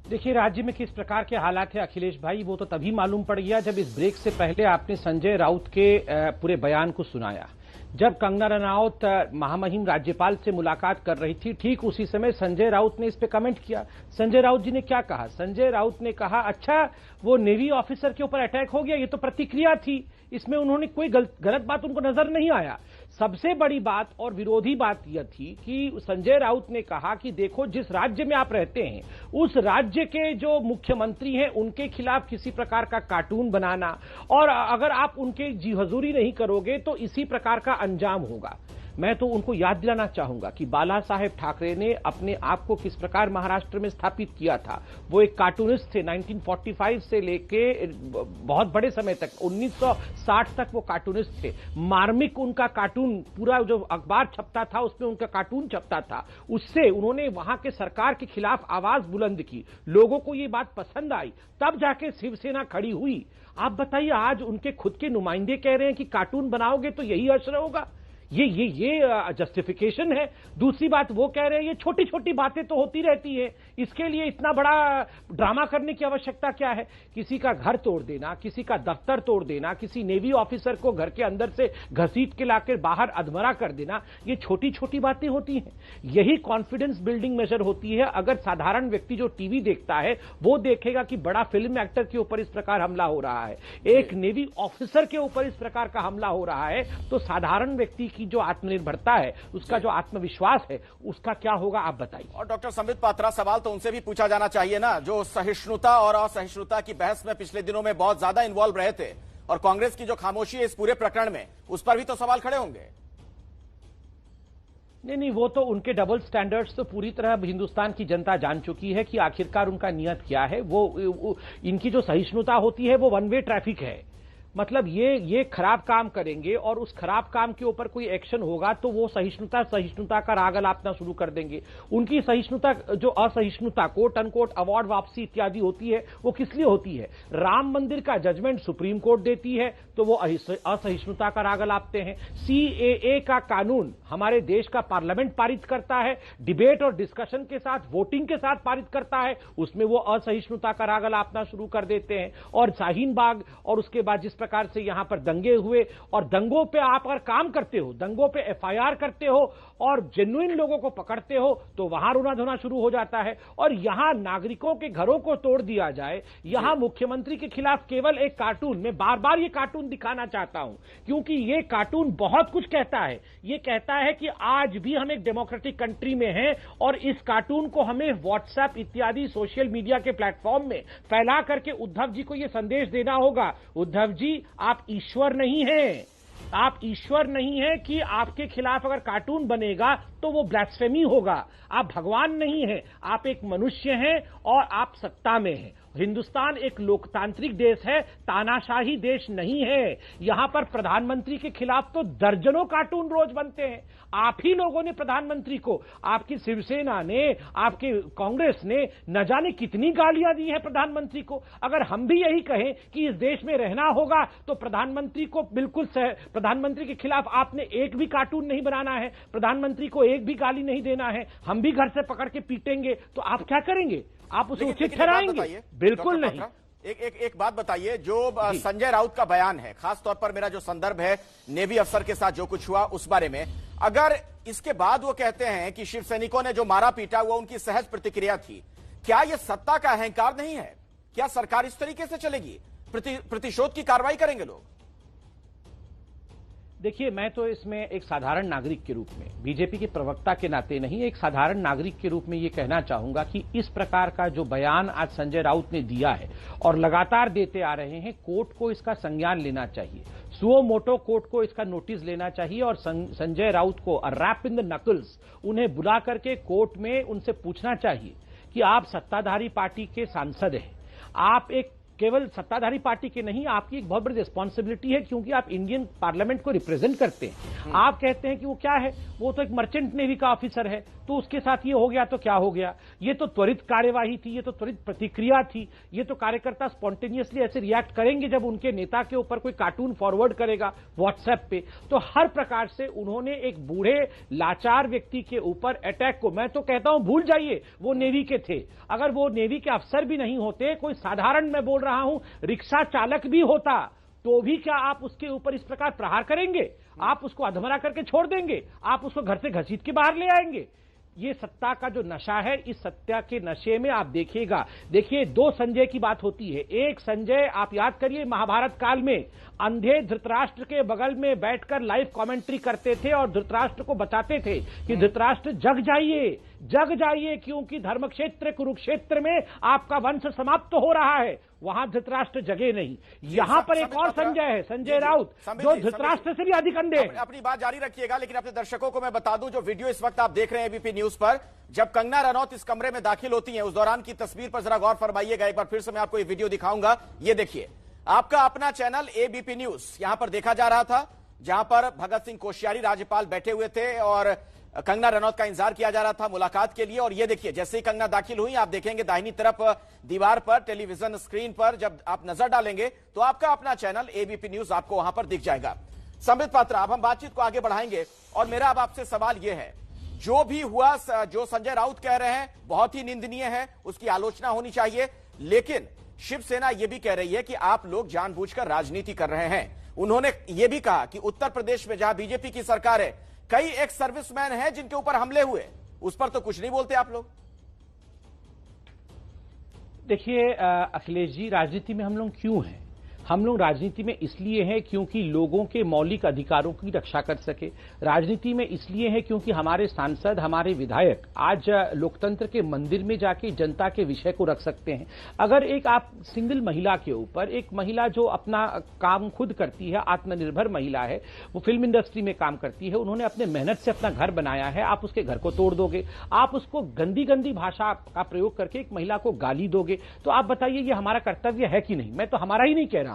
देखिए, राज्य में किस प्रकार के हालात है अखिलेश भाई, वो तो तभी मालूम पड़ गया जब इस ब्रेक से पहले आपने संजय राउत के पूरे बयान को सुनाया। जब कंगना रनौत महामहिम राज्यपाल से मुलाकात कर रही थी, ठीक उसी समय संजय राउत ने इस पे कमेंट किया। संजय राउत जी ने क्या कहा? संजय राउत ने कहा, अच्छा वो नेवी ऑफिसर के ऊपर अटैक हो गया, ये तो प्रतिक्रिया थी, इसमें उन्होंने कोई गलत बात उनको नजर नहीं आया। सबसे बड़ी बात और विरोधी बात यह थी कि संजय राउत ने कहा कि देखो, जिस राज्य में आप रहते हैं उस राज्य के जो मुख्यमंत्री हैं उनके खिलाफ किसी प्रकार का कार्टून बनाना, और अगर आप उनके जी हजूरी नहीं करोगे तो इसी प्रकार का अंजाम होगा। मैं तो उनको याद दिलाना चाहूंगा कि बाला साहेब ठाकरे ने अपने आप को किस प्रकार महाराष्ट्र में स्थापित किया था। वो एक कार्टूनिस्ट थे, 1945 से लेके बहुत बड़े समय तक 1960 तक वो कार्टूनिस्ट थे। मार्मिक उनका कार्टून, पूरा जो अखबार छपता था उसमें उनका कार्टून छपता था। उससे उन्होंने वहां के सरकार के खिलाफ आवाज बुलंद की, लोगों को ये बात पसंद आई, तब जाके शिवसेना खड़ी हुई। आप बताइए, आज उनके खुद के नुमाइंदे कह रहे हैं कि कार्टून बनाओगे तो यही असर होगा। ये जस्टिफिकेशन है। दूसरी बात, वो कह रहे हैं ये छोटी छोटी बातें तो होती रहती है, इसके लिए इतना बड़ा ड्रामा करने की आवश्यकता क्या है। किसी का घर तोड़ देना, किसी का दफ्तर तोड़ देना, किसी नेवी ऑफिसर को घर के अंदर से घसीट के लाकर बाहर अधमरा कर देना, ये छोटी छोटी बातें होती हैं। यही कॉन्फिडेंस बिल्डिंग मेजर होती है। अगर साधारण व्यक्ति जो टीवी देखता है वो देखेगा कि बड़ा फिल्म एक्टर के ऊपर इस प्रकार हमला हो रहा है, एक नेवी ऑफिसर के ऊपर इस प्रकार का हमला हो रहा है, तो साधारण व्यक्ति की जो आत्मनिर्भरता है, उसका जो आत्मविश्वास है, उसका क्या होगा, आप बताइए। और डॉक्टर संबित पात्रा, सवाल तो उनसे भी पूछा जाना चाहिए ना, जो सहिष्णुता और असहिष्णुता की बहस में पिछले दिनों में बहुत ज्यादा इन्वॉल्व रहे थे, और कांग्रेस की जो खामोशी है इस पूरे प्रकरण में, उस पर भी तो सवाल खड़े होंगे। नहीं, वो तो उनके डबल स्टैंडर्ड्स तो पूरी तरह हिंदुस्तान की जनता जान चुकी है कि आखिरकार उनका नियत क्या है। वो इनकी जो सहिष्णुता होती है वो वन वे ट्रैफिक है। मतलब ये खराब काम करेंगे और उस खराब काम के ऊपर कोई एक्शन होगा तो वो सहिष्णुता का राग अलापना शुरू कर देंगे। उनकी सहिष्णुता, जो असहिष्णुता कोट अनकोट अवार्ड वापसी इत्यादि होती है, वो किस लिए होती है। राम मंदिर का जजमेंट सुप्रीम कोर्ट देती है तो वो असहिष्णुता का राग अलापते हैं। CAA का कानून हमारे देश का पार्लियामेंट पारित करता है, डिबेट और डिस्कशन के साथ, वोटिंग के साथ पारित करता है, उसमें वो असहिष्णुता का राग अलापना शुरू कर देते हैं। और शाहीन बाग और उसके बाद जिस प्रकार से यहां पर दंगे हुए, और दंगों पे आप अगर काम करते हो, दंगों पे FIR करते हो और जेन्युइन लोगों को पकड़ते हो तो वहां रोना धोना शुरू हो जाता है। और यहां नागरिकों के घरों को तोड़ दिया जाए, यहां मुख्यमंत्री के खिलाफ केवल एक कार्टून, मैं बार बार ये कार्टून दिखाना चाहता हूं क्योंकि ये कार्टून बहुत कुछ कहता है। ये कहता है कि आज भी हम एक डेमोक्रेटिक कंट्री में हैं और इस कार्टून को हमें व्हाट्सएप इत्यादि सोशल मीडिया के प्लेटफॉर्म में फैला करके उद्धव जी को यह संदेश देना होगा, उद्धव जी आप ईश्वर नहीं हैं, आप ईश्वर नहीं है कि आपके खिलाफ अगर कार्टून बनेगा तो वो ब्लास्फेमी होगा। आप भगवान नहीं हैं, आप एक मनुष्य हैं और आप सत्ता में हैं। हिंदुस्तान एक लोकतांत्रिक देश है, तानाशाही देश नहीं है। यहां पर प्रधानमंत्री के खिलाफ तो दर्जनों कार्टून रोज बनते हैं। आप ही लोगों ने प्रधानमंत्री को, आपकी शिवसेना ने, आपके कांग्रेस ने न जाने कितनी गालियां दी है प्रधानमंत्री को। अगर हम भी यही कहें कि इस देश में रहना होगा तो प्रधानमंत्री को बिल्कुल प्रधानमंत्री के खिलाफ आपने एक भी कार्टून नहीं बनाना है, प्रधानमंत्री को एक भी गाली नहीं देना है, हम भी घर से पकड़ के पीटेंगे, तो आप क्या करेंगे? आप उसे उचित ठहराएंगे? बिल्कुल नहीं। एक बात बताइए, जो संजय राउत का बयान है, खास तौर पर मेरा जो संदर्भ है नेवी अफसर के साथ जो कुछ हुआ उस बारे में, अगर इसके बाद वो कहते हैं कि शिव सैनिकों ने जो मारा पीटा वो उनकी सहज प्रतिक्रिया थी, क्या यह सत्ता का अहंकार नहीं है? क्या सरकार इस तरीके से चलेगी? प्रतिशोध की कार्रवाई करेंगे लोग? देखिए, मैं तो इसमें एक साधारण नागरिक के रूप में, बीजेपी के प्रवक्ता के नाते नहीं, एक साधारण नागरिक के रूप में ये कहना चाहूंगा कि इस प्रकार का जो बयान आज संजय राउत ने दिया है और लगातार देते आ रहे हैं, कोर्ट को इसका संज्ञान लेना चाहिए। सुओ मोटो कोर्ट को इसका नोटिस लेना चाहिए और संजय राउत को रैप इन द नकल्स, उन्हें बुला करके कोर्ट में उनसे पूछना चाहिए कि आप सत्ताधारी पार्टी के सांसद हैं, आप एक केवल सत्ताधारी पार्टी के नहीं, आपकी एक बहुत बड़ी रिस्पॉन्सिबिलिटी है क्योंकि आप इंडियन पार्लियामेंट को रिप्रेजेंट करते हैं। आप कहते हैं कि वो क्या है, वो तो एक मर्चेंट नेवी का ऑफिसर है, तो उसके साथ ये हो गया तो क्या हो गया। ये तो त्वरित कार्यवाही थी, ये तो त्वरित प्रतिक्रिया थी, ये तो कार्यकर्ता स्पॉन्टेनियसली ऐसे रिएक्ट करेंगे जब उनके नेता के ऊपर कोई कार्टून फॉरवर्ड करेगा व्हाट्सएप पे। तो हर प्रकार से उन्होंने एक बूढ़े लाचार व्यक्ति के ऊपर अटैक को, मैं तो कहता हूं भूल जाइए वो नेवी के थे, अगर वो नेवी के अफसर भी नहीं होते, कोई साधारण, मैं बोल रहा हूं रिक्शा चालक भी होता, तो भी क्या आप उसके ऊपर इस प्रकार प्रहार करेंगे? आप उसको अधमरा करके छोड़ देंगे? आप उसको घर से घसीट के बाहर ले आएंगे? ये सत्ता का जो नशा है, इस सत्ता के नशे में आप देखिएगा, देखिए दो संजय की बात होती है। एक संजय आप याद करिए महाभारत काल में अंधे धृतराष्ट्र के बगल में बैठकर लाइव कमेंट्री करते थे और धृतराष्ट्र को बताते थे कि धृतराष्ट्र जग जाइए क्योंकि धर्मक्षेत्र कुरुक्षेत्र में आपका वंश समाप्त हो रहा है। वहां धृतराष्ट्र जगे नहीं। यहां पर एक और संजय है, संजय राउत, जो धृतराष्ट्र से भी अधिक अंधे हैं। अपनी बात जारी रखिएगा, लेकिन अपने दर्शकों को मैं बता दूं, जो वीडियो इस वक्त आप देख रहे हैं एबीपी न्यूज पर, जब कंगना रनौत इस कमरे में दाखिल होती हैं उस दौरान की तस्वीर पर जरा गौर फरमाइएगा। एक बार फिर से मैं आपको ये वीडियो दिखाऊंगा। ये देखिए, आपका अपना चैनल एबीपी न्यूज यहां पर देखा जा रहा था, जहां पर भगत सिंह कोश्यारी राज्यपाल बैठे हुए थे और कंगना रनौत का इंतजार किया जा रहा था मुलाकात के लिए। और ये देखिए, जैसे ही कंगना दाखिल हुई, आप देखेंगे दाहिनी तरफ दीवार पर टेलीविजन स्क्रीन पर जब आप नजर डालेंगे तो आपका अपना चैनल एबीपी न्यूज आपको वहां पर दिख जाएगा। संबित पात्रा, अब हम बातचीत को आगे बढ़ाएंगे और मेरा अब आपसे सवाल यह है, जो भी हुआ, जो संजय राउत कह रहे हैं बहुत ही निंदनीय है, उसकी आलोचना होनी चाहिए, लेकिन शिवसेना यह भी कह रही है कि आप लोग जानबूझकर राजनीति कर रहे हैं। उन्होंने यह भी कहा कि उत्तर प्रदेश में जहां बीजेपी की सरकार है, कई एक्स सर्विसमैन हैं जिनके ऊपर हमले हुए, उस पर तो कुछ नहीं बोलते आप लोग। देखिए अखिलेश जी, राजनीति में हम लोग क्यों हैं? हम लोग राजनीति में इसलिए हैं क्योंकि लोगों के मौलिक अधिकारों की रक्षा कर सके। राजनीति में इसलिए है क्योंकि हमारे सांसद, हमारे विधायक आज लोकतंत्र के मंदिर में जाके जनता के विषय को रख सकते हैं। अगर एक आप सिंगल महिला के ऊपर, एक महिला जो अपना काम खुद करती है, आत्मनिर्भर महिला है, वो फिल्म इंडस्ट्री में काम करती है, उन्होंने अपने मेहनत से अपना घर बनाया है, आप उसके घर को तोड़ दोगे, आप उसको गंदी गंदी भाषा का प्रयोग करके एक महिला को गाली दोगे, तो आप बताइए ये हमारा कर्तव्य है कि नहीं? मैं तो हमारा ही नहीं कह रहा हूं,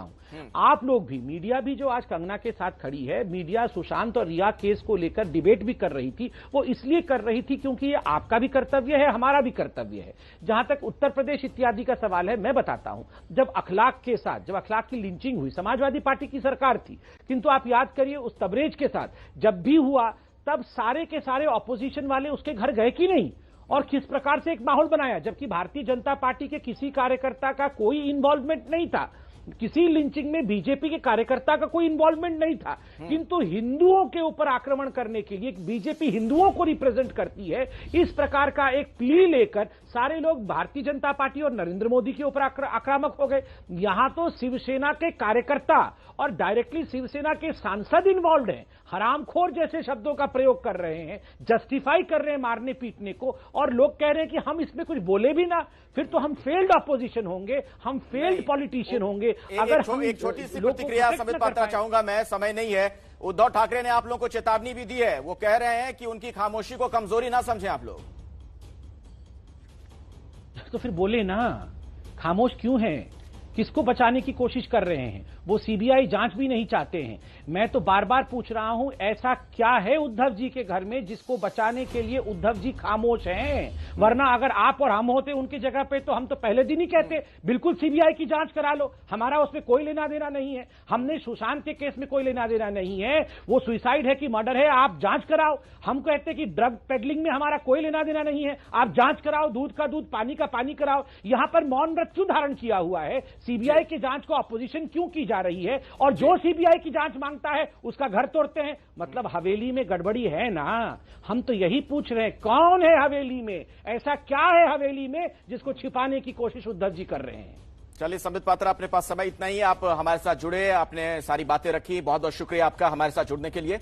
आप लोग भी, मीडिया भी जो आज कंगना के साथ खड़ी है, मीडिया सुशांत और रिया केस को लेकर डिबेट भी कर रही थी, वो इसलिए कर रही थी क्योंकि ये आपका भी कर्तव्य है, हमारा भी कर्तव्य है। जहां तक उत्तर प्रदेश इत्यादि का सवाल है, मैं बताता हूं, जब अखलाक के साथ, जब अखलाक की लिंचिंग हुई, समाजवादी पार्टी की सरकार थी, किंतु आप याद करिए उस तबरेज के साथ जब भी हुआ, तब सारे के सारे ऑपोजिशन वाले उसके घर गए कि नहीं, और किस प्रकार से एक माहौल बनाया, जबकि भारतीय जनता पार्टी के किसी कार्यकर्ता का कोई इन्वॉल्वमेंट नहीं था, किसी लिंचिंग में बीजेपी के कार्यकर्ता का कोई इन्वॉल्वमेंट नहीं था, किंतु हिंदुओं के ऊपर आक्रमण करने के लिए बीजेपी हिंदुओं को रिप्रेजेंट करती है, इस प्रकार का एक प्ली लेकर सारे लोग भारतीय जनता पार्टी और नरेंद्र मोदी के ऊपर आक्रामक हो गए। यहां तो शिवसेना के कार्यकर्ता और डायरेक्टली शिवसेना के सांसद इन्वॉल्व हैं, हरामखोर जैसे शब्दों का प्रयोग कर रहे हैं, जस्टिफाई कर रहे हैं मारने पीटने को, और लोग कह रहे हैं कि हम इसमें कुछ बोले भी ना, फिर तो हम फेल्ड ऑपोजिशन होंगे, हम फेल्ड पॉलिटिशियन होंगे। अगर हम एक छोटी सी प्रतिक्रिया संबित पात्रा चाहूंगा मैं, समय नहीं है। उद्धव ठाकरे ने आप लोगों को चेतावनी भी दी है, वो कह रहे हैं कि उनकी खामोशी को कमजोरी ना समझें आप लोग। तो फिर बोले ना, खामोश क्यों हैं? किसको बचाने की कोशिश कर रहे हैं? वो सीबीआई जांच भी नहीं चाहते हैं। मैं तो बार बार पूछ रहा हूं, ऐसा क्या है उद्धव जी के घर में जिसको बचाने के लिए उद्धव जी खामोश हैं? वरना अगर आप और हम होते उनकी जगह पे तो हम तो पहले दिन ही कहते बिल्कुल सीबीआई की जांच करा लो, हमारा उसमें कोई लेना देना नहीं है, हमने सुशांत के केस में कोई लेना देना नहीं है, वो सुसाइड है कि मर्डर है, आप जांच कराओ। हम कहते कि ड्रग पेडलिंग में हमारा कोई लेना देना नहीं है, आप जांच कराओ, दूध का दूध, पानी का पानी कराओ। यहां पर मौन व्रत क्यों धारण किया हुआ है? सीबीआई की जांच को अपोजिशन क्यों की जा रही है? और जो सीबीआई की जांच मांगता है उसका घर तोड़ते हैं। मतलब हवेली में गड़बड़ी है ना? हम तो यही पूछ रहे हैं, कौन है हवेली में? ऐसा क्या है हवेली में जिसको छिपाने की कोशिश उद्धव जी कर रहे हैं? चलिए संबित पात्रा, अपने पास समय इतना ही, आप हमारे साथ जुड़े, आपने सारी बातें रखी, बहुत बहुत शुक्रिया आपका हमारे साथ जुड़ने के लिए।